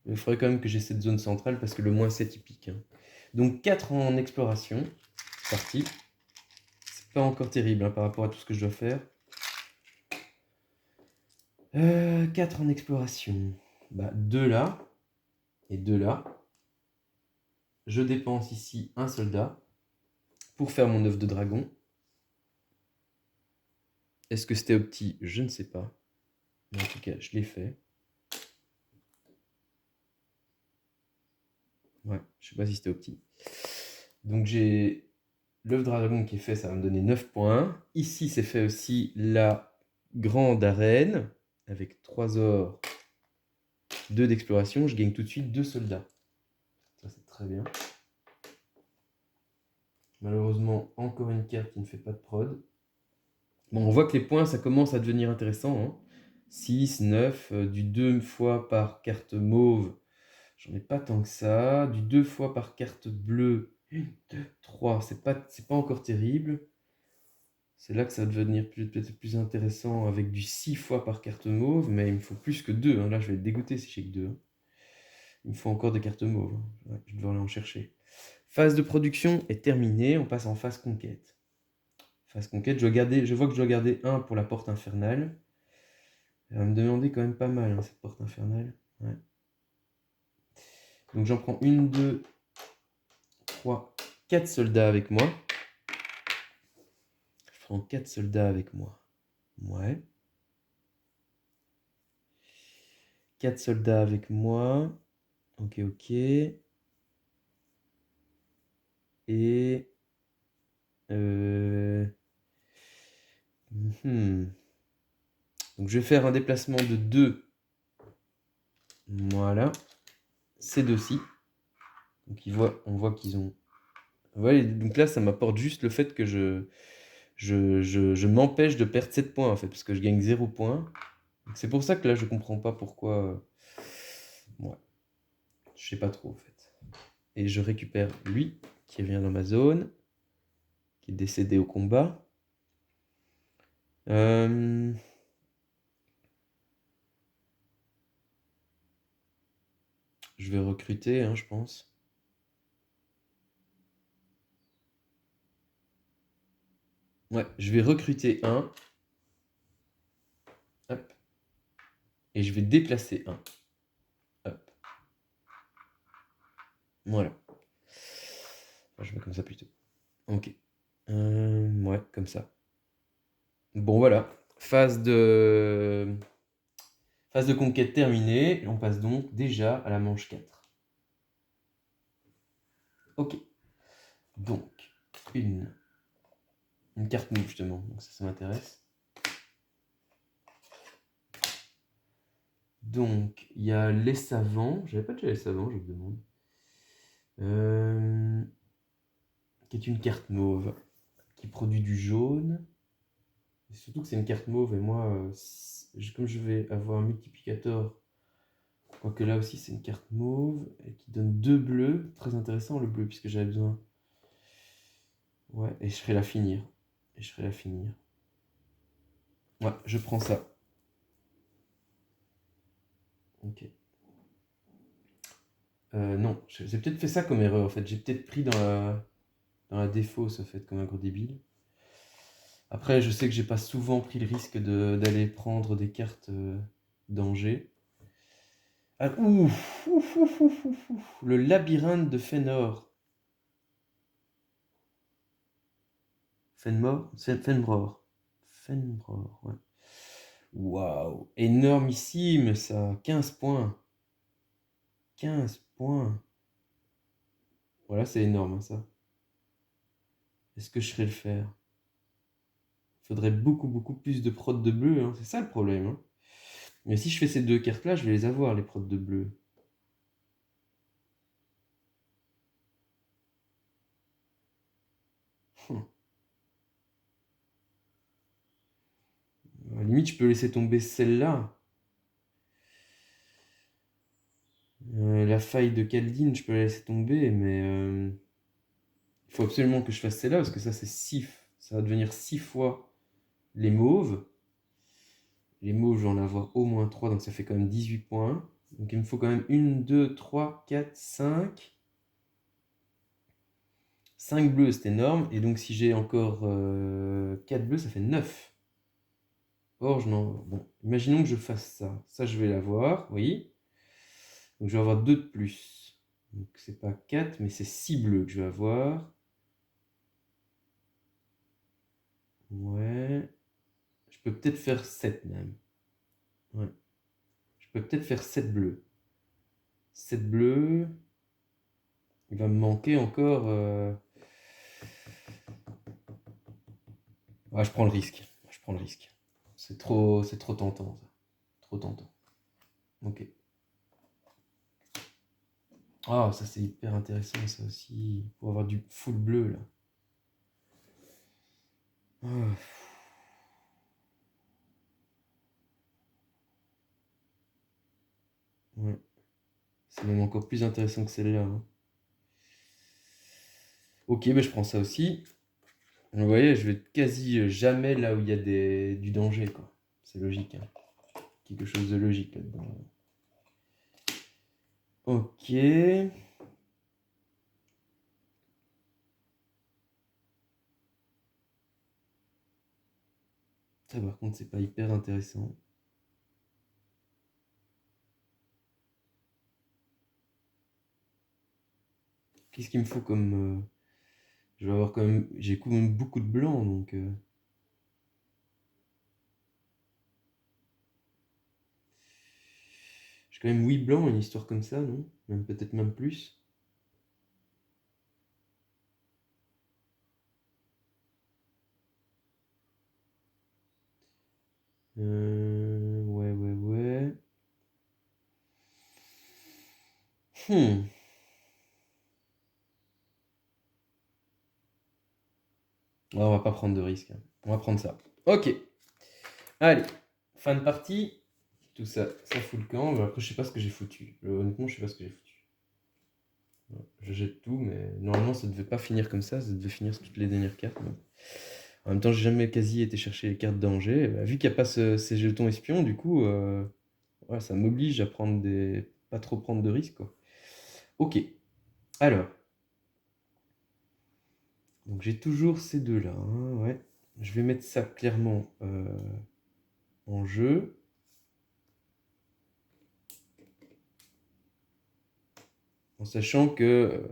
Il faudrait quand même que j'ai cette zone centrale parce que le moins c'est typique. Hein. Donc 4 en exploration. C'est parti. C'est pas encore terrible hein, par rapport à tout ce que je dois faire. 4 en exploration. Bah, 2 là. Et 2 là. Je dépense ici un soldat pour faire mon œuf de dragon. Est-ce que c'était opti? Je ne sais pas. Mais en tout cas, je l'ai fait. Ouais, je sais pas si c'était opti. Donc j'ai l'œuf dragon qui est fait, ça va me donner 9 points. Ici, c'est fait aussi la grande arène avec 3 ors, 2 d'exploration. Je gagne tout de suite 2 soldats. Ça, c'est très bien. Malheureusement, encore une carte qui ne fait pas de prod. Bon, on voit que les points, ça commence à devenir intéressant. Hein. 6, 9, du 2 fois par carte mauve. J'en ai pas tant que ça. Du 2 fois par carte bleue. 1, 2, 3. C'est pas encore terrible. C'est là que ça va devenir peut-être plus intéressant avec du 6 fois par carte mauve. Mais il me faut plus que 2. Hein. Là, je vais être dégoûté si j'ai que 2. Hein. Il me faut encore des cartes mauves. Hein. Ouais, je dois aller en chercher. Phase de production est terminée. On passe en phase conquête. Phase conquête, je vois que je dois garder 1 pour la porte infernale. Elle va me demander quand même pas mal, hein, cette porte infernale. Ouais. Donc j'en prends 1, 2, 3, 4 soldats avec moi. Je prends 4 soldats avec moi. Ouais. 4 soldats avec moi. Ok. Et... Donc je vais faire un déplacement de 2. Voilà. Ces deux-ci. Donc on voit qu'ils ont... Voilà, donc là, ça m'apporte juste le fait que je m'empêche de perdre 7 points, en fait, parce que je gagne 0 points. C'est pour ça que là, je comprends pas pourquoi... Ouais. Je sais pas trop, en fait. Et je récupère lui, qui revient dans ma zone, qui est décédé au combat. Je vais recruter, hein, je pense. Ouais, je vais recruter un. Hop. Et je vais déplacer un. Hop. Voilà. Enfin, je mets comme ça plutôt. Ok. Ouais, comme ça. Bon, voilà. Phase de conquête terminée. On passe donc déjà à la manche 4. Ok. Donc, une carte move, justement. Donc ça m'intéresse. Donc, il y a les savants. J'avais pas déjà les savants, je me demande. Qui est une carte mauve. qui produit du jaune. Et surtout que c'est une carte mauve, et moi, comme je vais avoir un multiplicateur, quoique là aussi c'est une carte mauve, et qui donne 2 bleus, très intéressant le bleu, puisque j'avais besoin. Ouais, et je ferai la finir. Et je ferai la finir. Ouais, je prends ça. Ok. Non, j'ai peut-être fait ça comme erreur, en fait. J'ai peut-être pris dans la défausse, en fait, comme un gros débile. Après, je sais que j'ai pas souvent pris le risque d'aller prendre des cartes danger. Ah, ouf, ouf, ouf, ouf, ouf, ouf. Le labyrinthe de Fëanor. Fenbror. Fenbror, ouais. Waouh, énormissime ça. 15 points. 15 points. Voilà, c'est énorme, hein, ça. Est-ce que je serais le faire? Il faudrait beaucoup, beaucoup plus de prods de bleu, hein. C'est ça le problème, hein. Mais si je fais ces deux cartes-là, je vais les avoir, les prods de bleu. Hum. À la limite, je peux laisser tomber celle-là. La faille de Kaldin, je peux la laisser tomber, mais il faut absolument que je fasse celle-là, parce que ça, c'est 6. Ça va devenir 6 fois les mauves. Les mauves, je vais en avoir au moins 3, donc ça fait quand même 18 points. Donc il me faut quand même 1, 2, 3, 4, 5. 5 bleus, c'est énorme. Et donc si j'ai encore 4 bleus, ça fait 9. Or, je n'en... Bon, imaginons que je fasse ça. Ça, je vais l'avoir, oui. Donc je vais avoir 2 de plus. Donc c'est pas 4, mais c'est 6 bleus que je vais avoir. Ouais. Je peux peut-être faire 7 même. Ouais. Je peux peut-être faire 7 bleus. 7 bleus. Il va me manquer encore... Ah, je prends le risque. Je prends le risque. C'est trop tentant, ça. Trop tentant. Ok. Ah, ça c'est hyper intéressant, ça aussi. Pour avoir du full bleu, là. Ah. Ouais. C'est même encore plus intéressant que celle-là, hein. Ok, ben je prends ça aussi. Vous voyez, je vais quasi jamais là où il y a du danger, quoi. C'est logique, hein. Quelque chose de logique là-dedans. Ok. Ça, par contre, c'est pas hyper intéressant. Qu'est-ce qu'il me faut comme... je vais avoir quand même... J'ai quand même beaucoup de blanc, donc... J'ai quand même 8 blancs, une histoire comme ça, non? Même peut-être même plus. Ouais, ouais, ouais. Hmm. Ah, on va pas prendre de risque, hein. On va prendre ça. Ok. Allez. Fin de partie. Tout ça, ça fout le camp. Après, je sais pas ce que j'ai foutu. Honnêtement, je sais pas ce que j'ai foutu. Je jette tout, mais normalement, ça devait pas finir comme ça. Ça devait finir sur toutes les dernières cartes. Mais... En même temps, j'ai jamais quasi été chercher les cartes danger. Bah, vu qu'il n'y a pas ces jetons espions, du coup, ouais, ça m'oblige à prendre pas trop prendre de risques, quoi. Ok. Alors. Donc j'ai toujours ces deux-là, hein, ouais. Je vais mettre ça clairement en jeu. En sachant que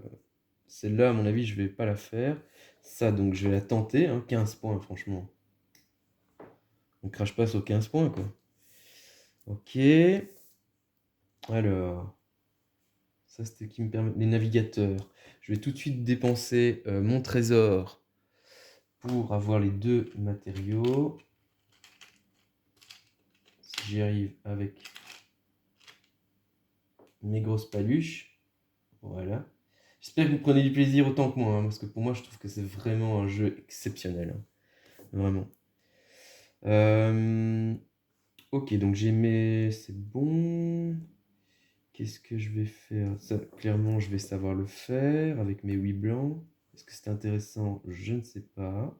celle-là, à mon avis, je vais pas la faire. Ça, donc je vais la tenter, hein, 15 points, franchement. On crache pas sur 15 points, quoi. Ok. Alors, ça c'était qui me permet... Les navigateurs. Je vais tout de suite dépenser mon trésor pour avoir les deux matériaux. Si j'y arrive avec mes grosses paluches. Voilà. J'espère que vous prenez du plaisir autant que moi, hein, parce que pour moi, je trouve que c'est vraiment un jeu exceptionnel, hein. Vraiment. Ok, donc j'ai mes... C'est bon. Qu'est-ce que je vais faire? Ça, clairement, je vais savoir le faire avec mes 8 blancs. Est-ce que c'est intéressant? Je ne sais pas.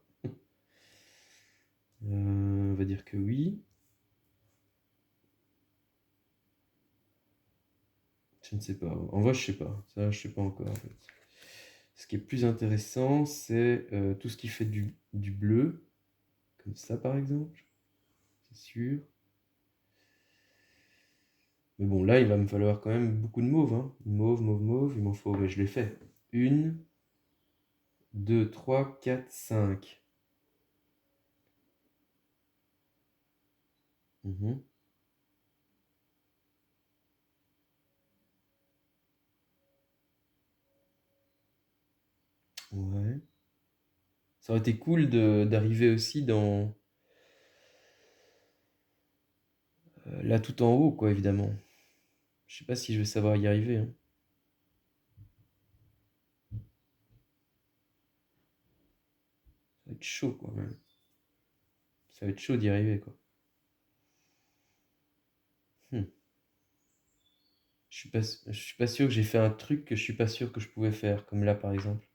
On va dire que oui. Je ne sais pas. En vrai, je sais pas. Ça, je sais pas encore, en fait. Ce qui est plus intéressant, c'est tout ce qui fait du bleu. Comme ça, par exemple. C'est sûr. Mais bon, là, il va me falloir quand même beaucoup de mauve, hein. Mauve, mauve, mauve. Il m'en faut... Mais je l'ai fait. 1, 2, 3, 4, 5. Ouais. Ça aurait été cool d'arriver aussi dans... là, tout en haut, quoi, évidemment. Je sais pas si je vais savoir y arriver, hein. Ça va être chaud, quoi, même. Ça va être chaud d'y arriver, quoi. Hmm. Je suis pas sûr que j'ai fait un truc que je suis pas sûr que je pouvais faire, comme là, par exemple.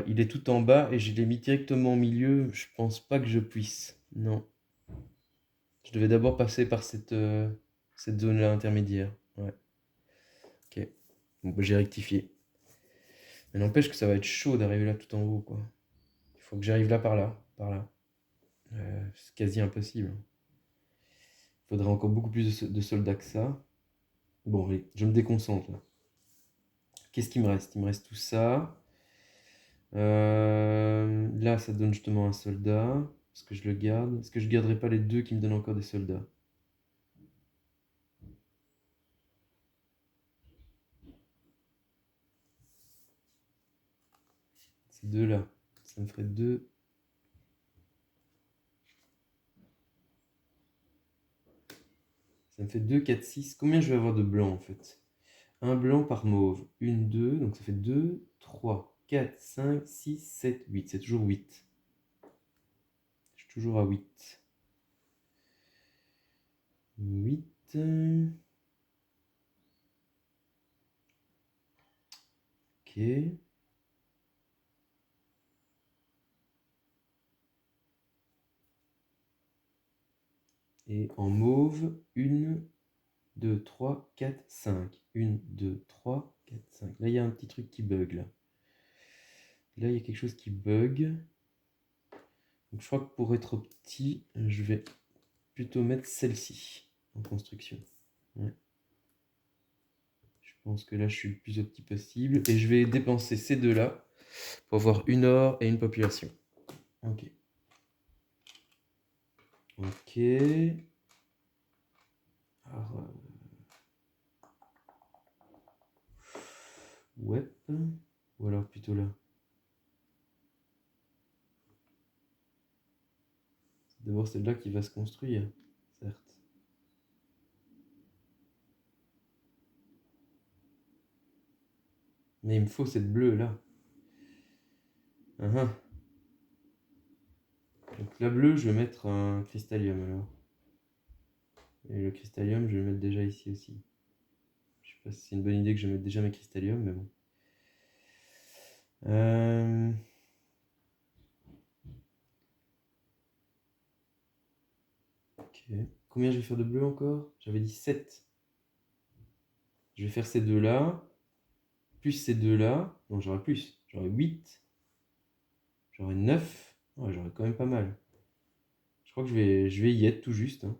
Il est tout en bas et je l'ai mis directement au milieu. Je pense pas que je puisse. Non. Je devais d'abord passer par cette zone-là intermédiaire. Ouais. Ok. Bon, bah, j'ai rectifié. Mais n'empêche que ça va être chaud d'arriver là tout en haut, quoi. Il faut que j'arrive là par là. Par là. C'est quasi impossible. Il faudrait encore beaucoup plus de soldats que ça. Bon, allez, je me déconcentre là. Qu'est-ce qu'il me reste? Il me reste tout ça. Là, ça donne justement un soldat. Est-ce que je le garde? Est-ce que je garderai pas les deux qui me donnent encore des soldats? Ces deux-là. Ça me ferait deux. Ça me fait 2, 4, 6. Combien je vais avoir de blanc en fait? Un blanc par mauve. Une, deux. Donc ça fait 2, 3, 4, 5, 6, 7, 8. C'est toujours 8. Je suis toujours à 8. 8. Ok. Et en mauve, 1, 2, 3, 4, 5. 1, 2, 3, 4, 5. Là, il y a un petit truc qui bug, là. Là, il y a quelque chose qui bug. Donc, je crois que pour être petit, je vais plutôt mettre celle-ci en construction. Ouais. Je pense que là, je suis le plus petit possible. Et je vais dépenser ces deux-là pour avoir une or et une population. Ok. Ok. Alors, ouais. Ou alors plutôt là. C'est d'abord celle-là qui va se construire, certes. Mais il me faut cette bleue-là. Uh-huh. Donc la bleue, je vais mettre un cristallium alors. Et le cristallium, je vais le mettre déjà ici aussi. Je sais pas si c'est une bonne idée que je mette déjà mes cristalliums, mais bon. Ok. Combien je vais faire de bleu encore? J'avais dit 7. Je vais faire ces deux-là. Plus ces deux-là. Non, j'aurai plus. J'aurai 8. J'aurai 9. Ouais, j'aurai quand même pas mal. Je crois que je vais y être tout juste, hein.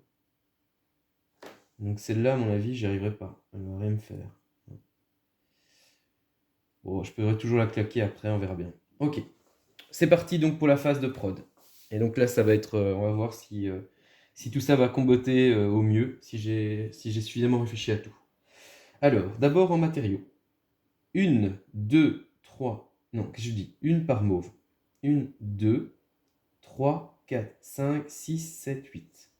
Donc celle-là, à mon avis, j'y arriverai pas. Elle va rien me faire. Bon, je pourrais toujours la claquer après, on verra bien. Ok. C'est parti donc pour la phase de prod. Et donc là, ça va être... on va voir si tout ça va comboter au mieux, si j'ai suffisamment réfléchi à tout. Alors, d'abord en matériaux. 1, 2, 3... Non, qu'est-ce que je dis? Une par mauve. 1, 2, 3, 4, 5, 6, 7, 8.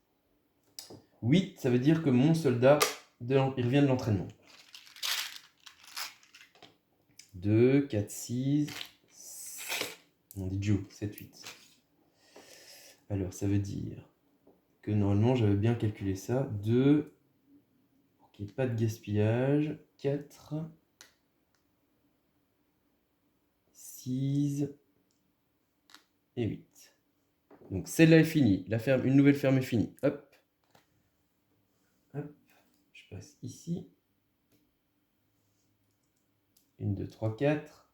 8, ça veut dire que mon soldat, il revient de l'entraînement. 2, 4, 6. On dit Joe, 7, 8. Alors, ça veut dire que normalement, j'avais bien calculé ça. 2, pour qu'il n'y ait pas de gaspillage. 4, 6 et 8. Donc, celle-là est finie. La ferme, une nouvelle ferme est finie. Hop. Hop. Je passe ici. 1, 2, 3, 4.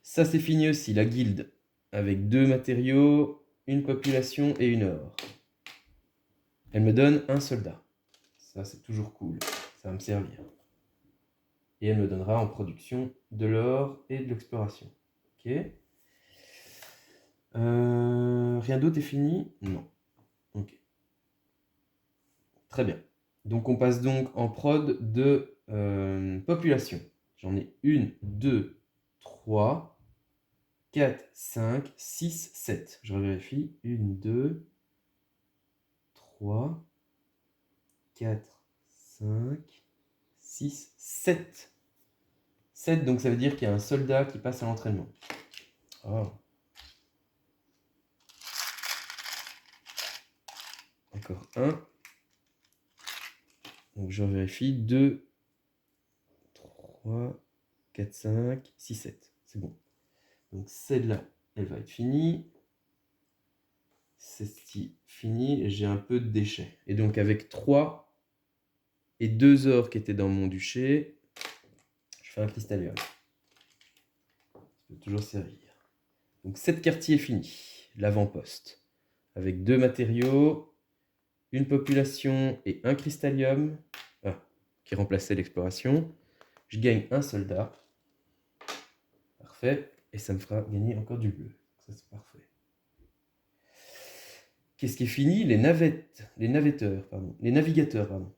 Ça, c'est fini aussi, la guilde. Avec 2 matériaux, une population et une or. Elle me donne un soldat. Ça, c'est toujours cool. Ça va me servir. Et elle me donnera en production de l'or et de l'exploration. Ok. Rien d'autre est fini? Non. Ok. Très bien. Donc, on passe donc en prod de population. J'en ai 1, 2, 3, 4, 5, 6, 7. Je revérifie. 1, 2, 3, 4, 5, 6, 7. 7, donc ça veut dire qu'il y a un soldat qui passe à l'entraînement. Oh. Encore un. Donc je vérifie. 2, 3, 4, 5, 6, 7. C'est bon. Donc celle-là, elle va être finie. Celle-ci finie. J'ai un peu de déchets. Et donc avec 3 et 2 ors qui étaient dans mon duché, je fais un cristallium. Ça peut toujours servir. Donc cette quartier est finie. L'avant-poste. Avec 2 matériaux, une population et un cristallium. Qui remplaçait l'exploration. Je gagne un soldat. Parfait. Et ça me fera gagner encore du bleu. Ça, c'est parfait. Qu'est-ce qui est fini? Les navettes. Les navetteurs, pardon. Les navigateurs, pardon.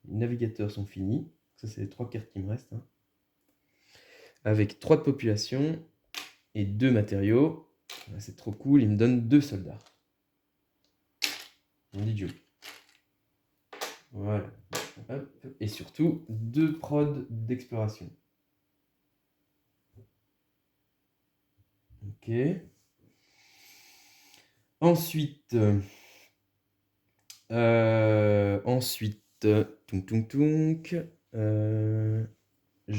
Les navigateurs sont finis. Ça, c'est les 3 cartes qui me restent. Hein. Avec 3 de population et 2 matériaux. C'est trop cool. Il me donne 2 soldats. On dit Dieu. Voilà. Hop. Et surtout, 2 prods d'exploration. Ok. Ensuite, je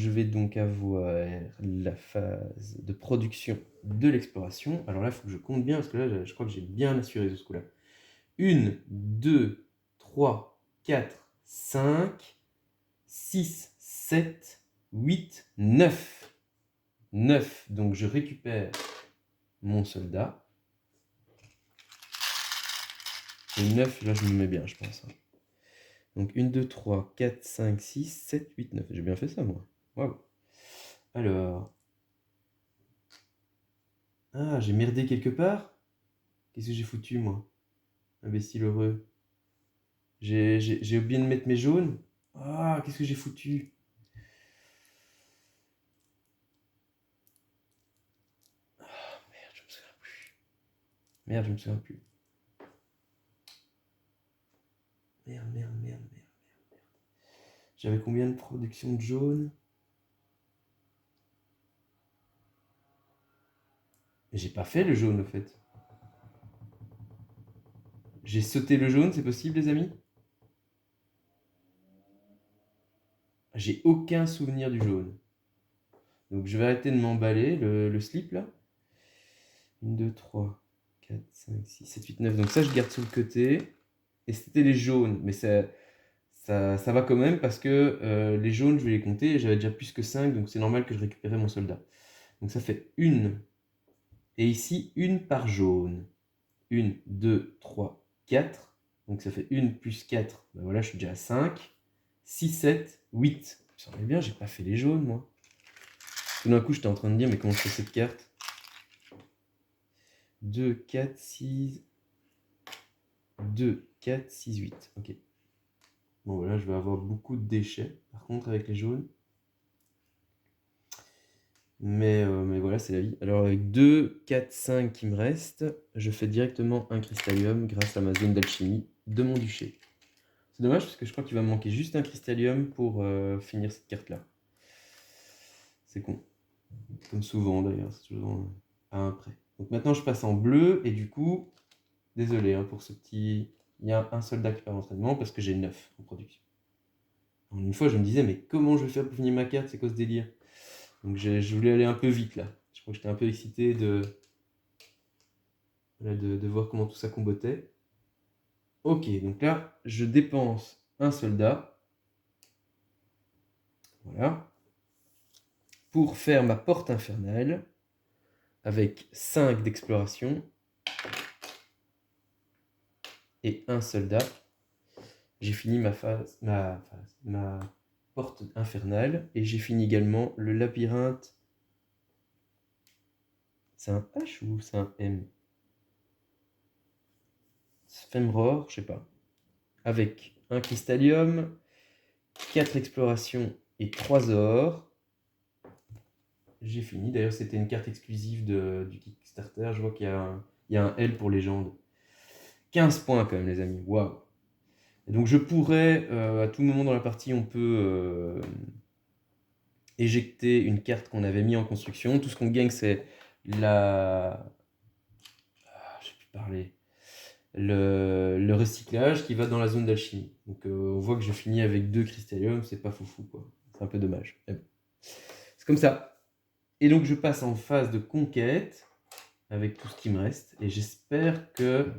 vais donc avoir la phase de production de l'exploration. Alors là, il faut que je compte bien, parce que là, je crois que j'ai bien assuré ce coup-là. 1, 2, 3, 4, 5, 6, 7, 8, 9. 9. Donc je récupère mon soldat. Et 9, là je me mets bien, je pense. Donc 1, 2, 3, 4, 5, 6, 7, 8, 9. J'ai bien fait ça, moi. Waouh. Alors. Ah, j'ai merdé quelque part? Qu'est-ce que j'ai foutu, moi? Imbécile heureux. J'ai oublié de mettre mes jaunes. Ah, qu'est-ce que j'ai foutu? Ah, merde, je me souviens plus. Merde, je me souviens plus. Merde. J'avais combien de production de jaunes? J'ai pas fait le jaune, au fait. J'ai sauté le jaune, c'est possible, les amis? J'ai aucun souvenir du jaune. Donc je vais arrêter de m'emballer, le slip là. 1, 2, 3, 4, 5, 6, 7, 8, 9. Donc ça, je garde sur le côté. Et c'était les jaunes. Mais ça va quand même parce que les jaunes, je vais les compter. J'avais déjà plus que 5, donc c'est normal que je récupérais mon soldat. Donc ça fait 1. Et ici, 1 par jaune. 1, 2, 3, 4. Donc ça fait 1 plus 4. Ben voilà, je suis déjà à 5. 6, 7, 8. Ça semblait bien, j'ai pas fait les jaunes, moi. Tout d'un coup, j'étais en train de dire, mais comment je fais cette carte? 2, 4, 6... 2, 4, 6, 8. Ok. Bon, voilà, je vais avoir beaucoup de déchets, par contre, avec les jaunes. Mais voilà, c'est la vie. Alors, avec 2, 4, 5 qui me restent, je fais directement un cristallium grâce à ma zone d'alchimie de mon duché. C'est dommage parce que je crois qu'il va me manquer juste un Crystallium pour finir cette carte-là. C'est con. Comme souvent d'ailleurs, c'est toujours à un près. Donc maintenant je passe en bleu et du coup, désolé hein, pour ce petit... Il y a un soldat qui part en entraînement parce que j'ai 9 en production. Alors, une fois je me disais mais comment je vais faire pour finir ma carte, c'est quoi ce délire? Donc je voulais aller un peu vite là. Je crois que j'étais un peu excité de voir comment tout ça combotait. Ok, donc là je dépense un soldat. Voilà. Pour faire ma porte infernale avec 5 d'exploration et un soldat. J'ai fini ma porte infernale et j'ai fini également le labyrinthe. C'est un H ou c'est un M? Femror, je sais pas. Avec un Crystallium, 4 explorations et 3 ors. J'ai fini. D'ailleurs, c'était une carte exclusive du Kickstarter. Je vois qu'il y a un L pour légende. 15 points quand même, les amis. Waouh! Et donc, je pourrais, à tout moment dans la partie, on peut éjecter une carte qu'on avait mis en construction. Tout ce qu'on gagne, c'est la... je sais plus parler. Le recyclage qui va dans la zone d'alchimie. Donc on voit que je finis avec 2 Crystallium, c'est pas foufou quoi. C'est un peu dommage. Mais bon. C'est comme ça. Et donc je passe en phase de conquête avec tout ce qui me reste. Et j'espère que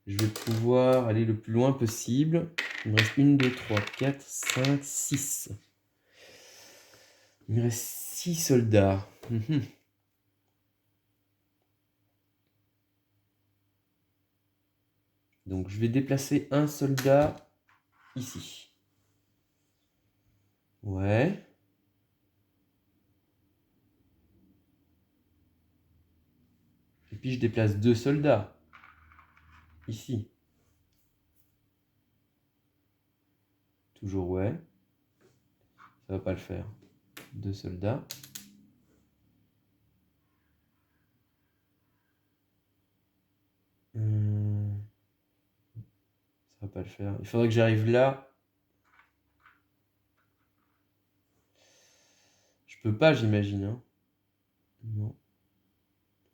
je vais pouvoir aller le plus loin possible. Il me reste 1, 2, 3, 4, 5, 6. Il me reste 6 soldats. Donc je vais déplacer un soldat ici. Ouais. Et puis je déplace 2 soldats. Ici. Toujours ouais. Ça va pas le faire. 2 soldats. Ça va pas le faire. Il faudrait que j'arrive là. Je peux pas, j'imagine. Hein. Non.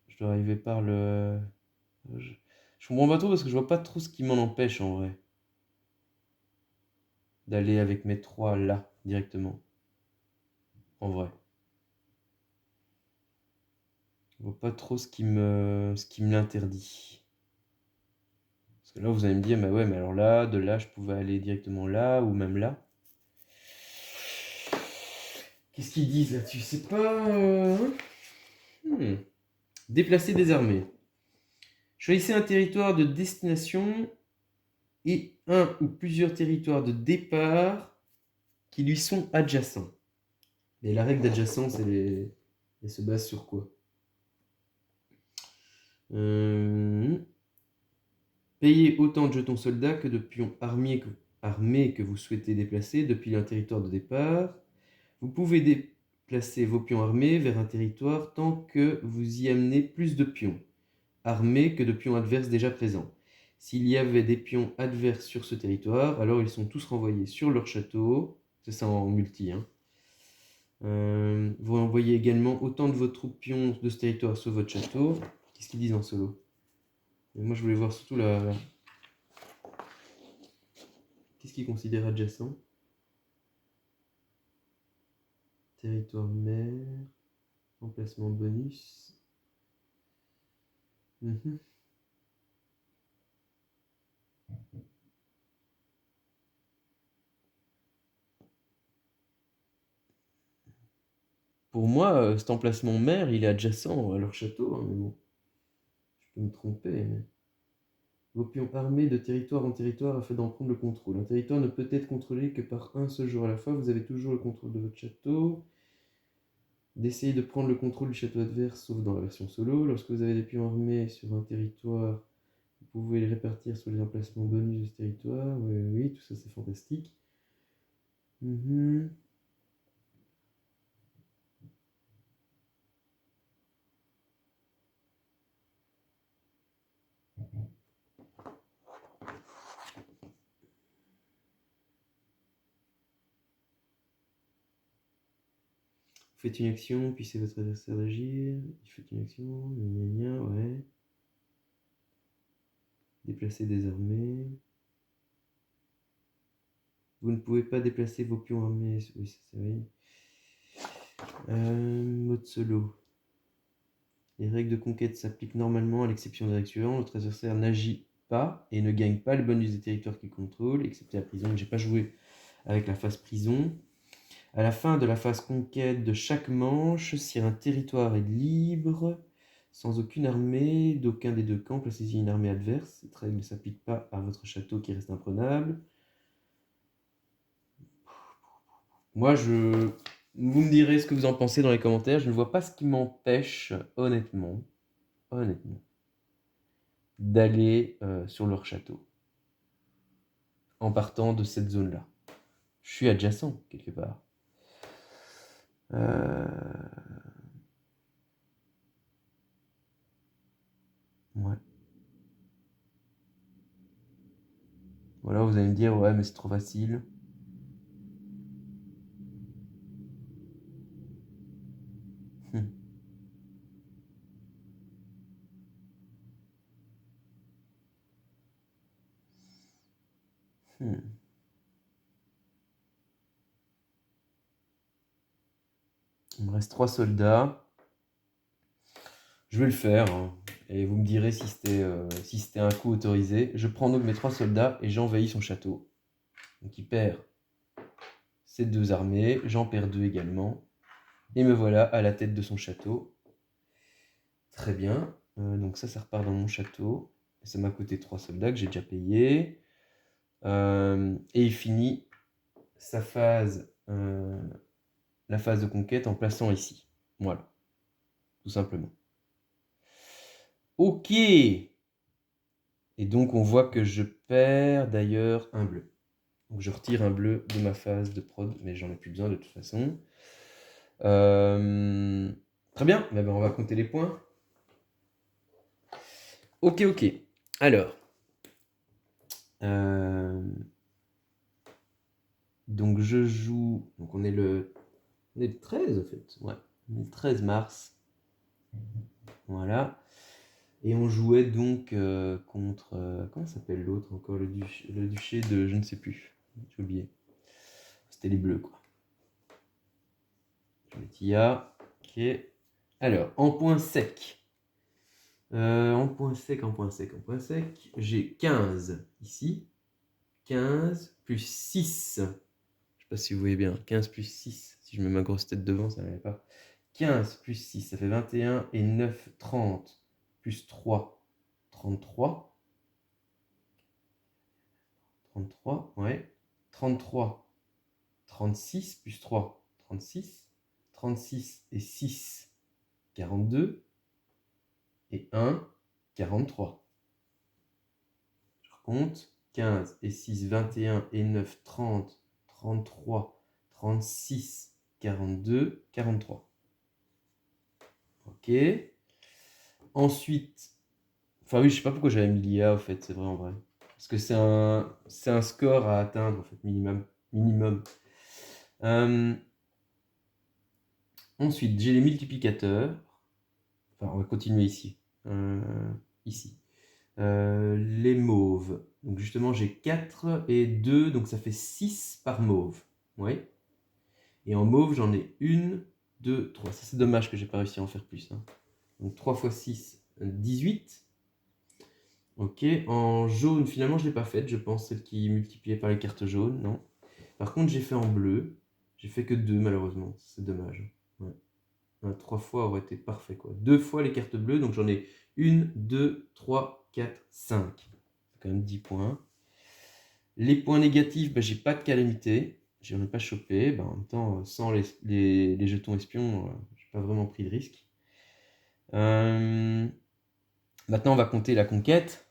Je dois arriver par le... Je comprends pas trop parce que je vois pas trop ce qui m'en empêche en vrai. D'aller avec mes 3 là, directement. En vrai. Je vois pas trop ce qui me l'interdit. Parce que là, vous allez me dire, mais ouais, mais alors là, de là, je pouvais aller directement là, ou même là. Qu'est-ce qu'ils disent là-dessus? C'est pas... Déplacer des armées. Choisissez un territoire de destination et un ou plusieurs territoires de départ qui lui sont adjacents. Et la règle d'adjacence, elle se base sur quoi? Payez autant de jetons soldats que de pions armés que vous souhaitez déplacer depuis un territoire de départ. Vous pouvez déplacer vos pions armés vers un territoire tant que vous y amenez plus de pions armés que de pions adverses déjà présents. S'il y avait des pions adverses sur ce territoire, alors ils sont tous renvoyés sur leur château. C'est ça en multi. Hein. Vous envoyez également autant de vos troupes pions de ce territoire sur votre château. Qu'est-ce qu'ils disent en solo? Moi je voulais voir surtout la... Qu'est-ce qu'ils considèrent adjacent? Territoire mer, emplacement bonus. Pour moi, cet emplacement mer, il est adjacent à leur château. Hein, mais bon, je peux me tromper. Mais... Vos pions armés de territoire en territoire afin d'en prendre le contrôle. Un territoire ne peut être contrôlé que par un seul jour à la fois. Vous avez toujours le contrôle de votre château. D'essayer de prendre le contrôle du château adverse, sauf dans la version solo. Lorsque vous avez des pions armés sur un territoire, vous pouvez les répartir sur les emplacements bonus de ce territoire. Oui, oui, tout ça c'est fantastique. faites une action, puis c'est votre adversaire d'agir. Il fait une action, gna, gna, ouais. Déplacer des armées. Vous ne pouvez pas déplacer vos pions armés. Oui, ça c'est oui. Mode solo. Les règles de conquête s'appliquent normalement à l'exception des règles suivantes. Votre adversaire n'agit pas et ne gagne pas le bonus des territoires qu'il contrôle, excepté la prison. J'ai pas joué avec la phase prison. À la fin de la phase conquête de chaque manche, si un territoire est libre, sans aucune armée d'aucun des deux camps, placez-y une armée adverse. Cette règle ne s'applique pas à votre château qui reste imprenable. Moi, vous me direz ce que vous en pensez dans les commentaires. Je ne vois pas ce qui m'empêche, honnêtement, d'aller sur leur château en partant de cette zone-là. Je suis adjacent, quelque part. Ouais. Voilà, vous allez me dire, ouais, mais c'est trop facile. Il me reste 3 soldats. Je vais le faire, hein, et vous me direz si c'était un coup autorisé. Je prends donc mes 3 soldats et j'envahis son château. Donc il perd ses 2 armées, j'en perds 2 également. Et me voilà à la tête de son château. Très bien. Donc ça repart dans mon château. Ça m'a coûté 3 soldats que j'ai déjà payés. Et il finit sa phase, la phase de conquête en plaçant ici. Voilà. Tout simplement. Ok. Et donc on voit que je perds d'ailleurs un bleu. Donc je retire un bleu de ma phase de prod, mais j'en ai plus besoin de toute façon. Très bien, ben, on va compter les points. Ok. Alors. Donc je joue. Donc on est le 13 en fait. Ouais. On est le 13 mars. Voilà. Et on jouait donc contre. Comment s'appelle l'autre encore, le duché de. Je ne sais plus. J'ai oublié. C'était les bleus, quoi. Je mets Tia. Ok. Alors, en point sec. En point sec. J'ai 15 ici. 15 plus 6. Je ne sais pas si vous voyez bien. 15 plus 6. Si je mets ma grosse tête devant, ça n'allait pas. 15 plus 6, ça fait 21. Et 9, 30. Plus 3, 33. 33, ouais. 33, 36, plus 3, 36. 36 et 6, 42. Et 1, 43. Je recompte. 15 et 6, 21 et 9, 30, 33, 36, 42, 43. Ok. Ensuite, enfin oui, je sais pas pourquoi j'avais mis l'IA au fait, c'est vrai en vrai. Parce que c'est un score à atteindre en fait, minimum. Ensuite, j'ai les multiplicateurs. Enfin, on va continuer ici. Ici. Les mauves. Donc justement, j'ai 4 et 2, donc ça fait 6 par mauve. Oui. Et en mauve, j'en ai 1, 2, 3. Ça, c'est dommage que j'ai pas réussi à en faire plus. Hein. Donc 3 x 6, 18. Ok. En jaune, finalement, je ne l'ai pas faite, je pense, celle qui multipliait par les cartes jaunes. Non. Par contre, j'ai fait en bleu. J'ai fait que 2, malheureusement. C'est dommage. Ouais. 3 fois aurait été parfait, quoi. 2 fois les cartes bleues, donc j'en ai 1, 2, 3, 4, 5. C'est quand même 10 points. Les points négatifs, j'ai pas de calamité. J'en ai pas chopé. En même temps, sans les jetons espions, j'ai pas vraiment pris de risque. Maintenant, on va compter la conquête.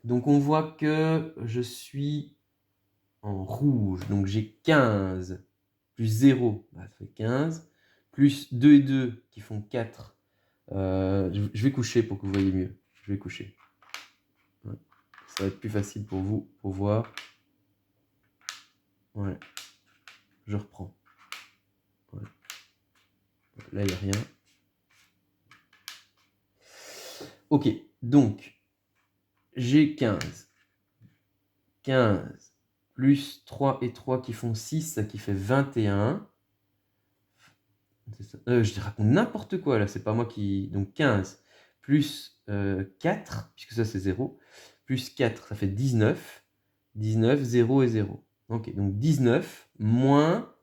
Donc, on voit que je suis en rouge. Donc, j'ai 15 plus 0, ça fait 15. Plus 2 et 2 qui font 4. Je vais coucher pour que vous voyez mieux. Je vais coucher. Ouais. Ça va être plus facile pour vous pour voir. Ouais. Je reprends. Ouais. Là, il n'y a rien. Ok, donc, j'ai 15. 15 plus 3 et 3 qui font 6, ça qui fait 21. Je raconte n'importe quoi là, c'est pas moi qui... Donc 15 plus 4, puisque ça c'est 0, plus 4, ça fait 19. 19, 0 et 0. Ok, donc 19 moins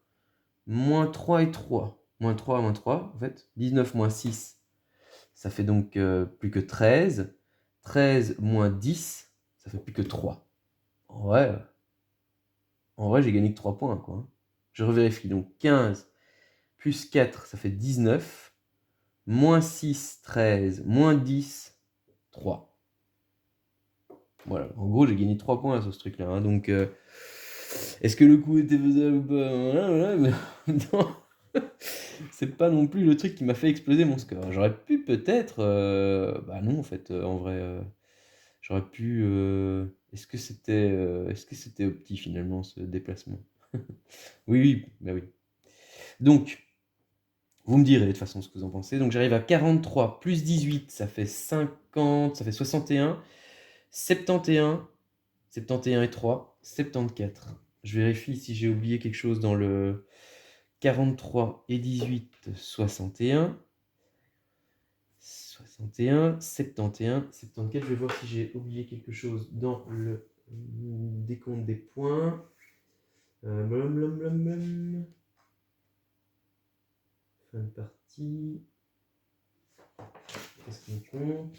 3 et 3. Moins 3, moins 3, en fait. 19 moins 6, ça fait donc plus que 13. 13 moins 10, ça fait plus que 3. En vrai j'ai gagné que 3 points, quoi. Je revérifie, donc 15 plus 4, ça fait 19. Moins 6, 13, moins 10, 3. Voilà, en gros, j'ai gagné 3 points sur ce truc-là. Hein. Donc, est-ce que le coup était faisable ou pas? Voilà, mais non, c'est pas non plus le truc qui m'a fait exploser mon score. J'aurais pu peut-être... bah non, en fait, en vrai, j'aurais pu... est-ce que c'était opti, finalement, ce déplacement? Oui, oui, bah oui. Donc... Vous me direz de toute façon ce que vous en pensez. Donc j'arrive à 43 plus 18, ça fait 50, ça fait 61. 71, 71 et 3, 74. Je vérifie si j'ai oublié quelque chose dans le 43 et 18, 61. 61, 71, 74. Je vais voir si j'ai oublié quelque chose dans le décompte des points. Blum, blum, blum, blum. Fin de partie. Qu'est-ce qu'on compte?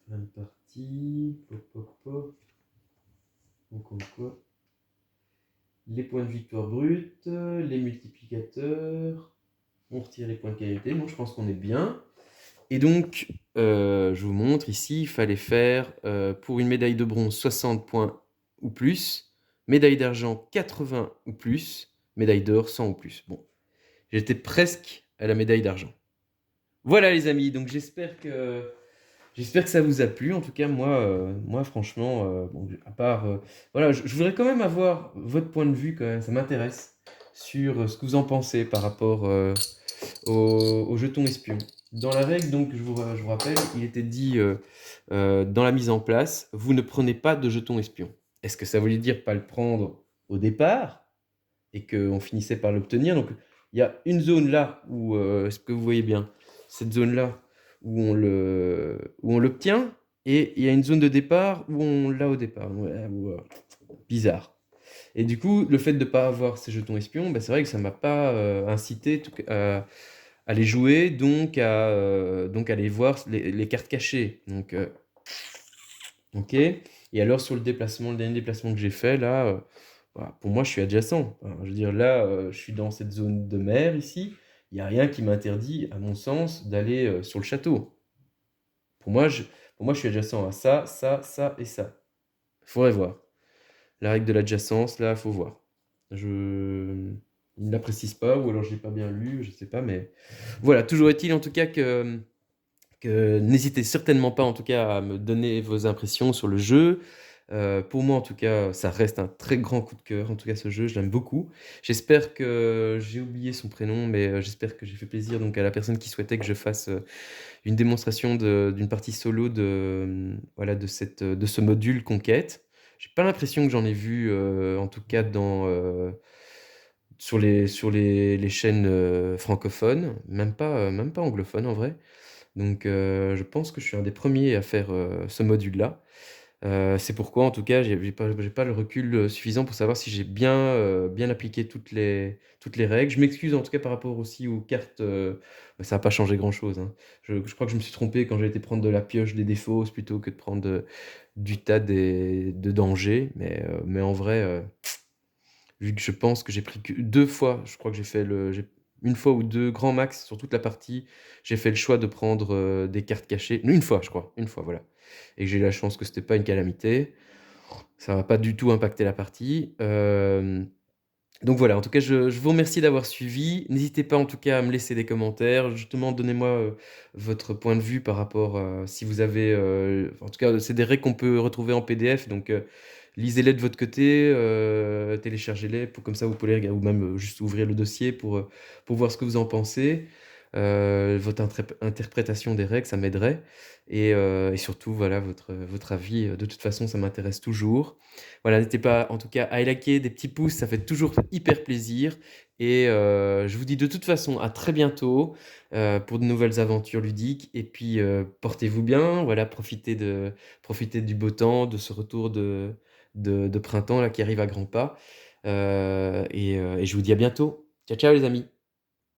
Fin de partie. Pop, pop, pop. On compte quoi? Les points de victoire brute, les multiplicateurs. On retire les points de qualité. Bon, je pense qu'on est bien. Et donc, je vous montre ici, il fallait faire pour une médaille de bronze 60 points ou plus, médaille d'argent 80 ou plus, médaille d'or 100 ou plus. Bon, j'étais presque à la médaille d'argent. Voilà les amis, donc j'espère que ça vous a plu. En tout cas, moi franchement, bon, à part... voilà, je voudrais quand même avoir votre point de vue, quand même, ça m'intéresse, sur ce que vous en pensez par rapport au jeton espion. Dans la règle, donc, je vous rappelle, il était dit dans la mise en place, vous ne prenez pas de jeton espion. Est-ce que ça voulait dire pas le prendre au départ et qu'on finissait par l'obtenir? Donc, il y a une zone là où, est-ce que vous voyez bien, cette zone-là où on l'obtient, et il y a une zone de départ où on l'a au départ. Ouais, bizarre. Et du coup, le fait de ne pas avoir ces jetons espions, bah, c'est vrai que ça ne m'a pas incité à les jouer, donc à aller voir les cartes cachées. Donc, ok. Et alors, sur le dernier déplacement que j'ai fait, là, voilà, pour moi, je suis adjacent. Enfin, je veux dire, là, je suis dans cette zone de mer ici. Il n'y a rien qui m'interdit, à mon sens, d'aller sur le château. Pour moi, je suis adjacent à ça, ça, ça et ça. Il faudrait voir. La règle de l'adjacence, là, il faut voir. Il ne la précise pas, ou alors je ne l'ai pas bien lu, je ne sais pas, mais voilà. Toujours est-il, en tout cas, que n'hésitez certainement pas, en tout cas, à me donner vos impressions sur le jeu. Pour moi, en tout cas, ça reste un très grand coup de cœur. En tout cas, ce jeu, je l'aime beaucoup. J'espère que j'ai oublié son prénom, mais j'espère que j'ai fait plaisir donc à la personne qui souhaitait que je fasse une démonstration d'une partie solo voilà, de ce module Conquête. J'ai pas l'impression que j'en ai vu, en tout cas sur les chaînes francophones, même pas anglophones en vrai. Donc, je pense que je suis un des premiers à faire ce module-là. C'est pourquoi, en tout cas, j'ai pas le recul suffisant pour savoir si j'ai bien appliqué toutes les règles. Je m'excuse en tout cas par rapport aussi aux cartes. Bah, ça n'a pas changé grand-chose. Hein. Je crois que je me suis trompé quand j'ai été prendre de la pioche des défauts plutôt que de prendre du tas de dangers. Mais en vrai, vu que je pense que j'ai pris que 2 fois, je crois que une fois ou 2 grand max sur toute la partie, j'ai fait le choix de prendre des cartes cachées. Une fois, je crois, une fois, voilà. Et que j'ai eu la chance que c'était pas une calamité. Ça va pas du tout impacter la partie. Donc voilà, en tout cas, je vous remercie d'avoir suivi. N'hésitez pas en tout cas à me laisser des commentaires. Justement, donnez-moi votre point de vue par rapport si vous avez. En tout cas, c'est des règles qu'on peut retrouver en PDF. Donc lisez-les de votre côté, téléchargez-les pour comme ça vous pouvez les regarder ou même juste ouvrir le dossier pour voir ce que vous en pensez. Votre interprétation des règles, ça m'aiderait. Et surtout, voilà, votre avis. De toute façon, ça m'intéresse toujours. Voilà, n'hésitez pas en tout cas à liker, des petits pouces, ça fait toujours hyper plaisir. Et je vous dis de toute façon à très bientôt pour de nouvelles aventures ludiques. Et puis portez-vous bien, voilà, profitez du beau temps, de ce retour de printemps là, qui arrive à grands pas. Et je vous dis à bientôt. Ciao, ciao les amis.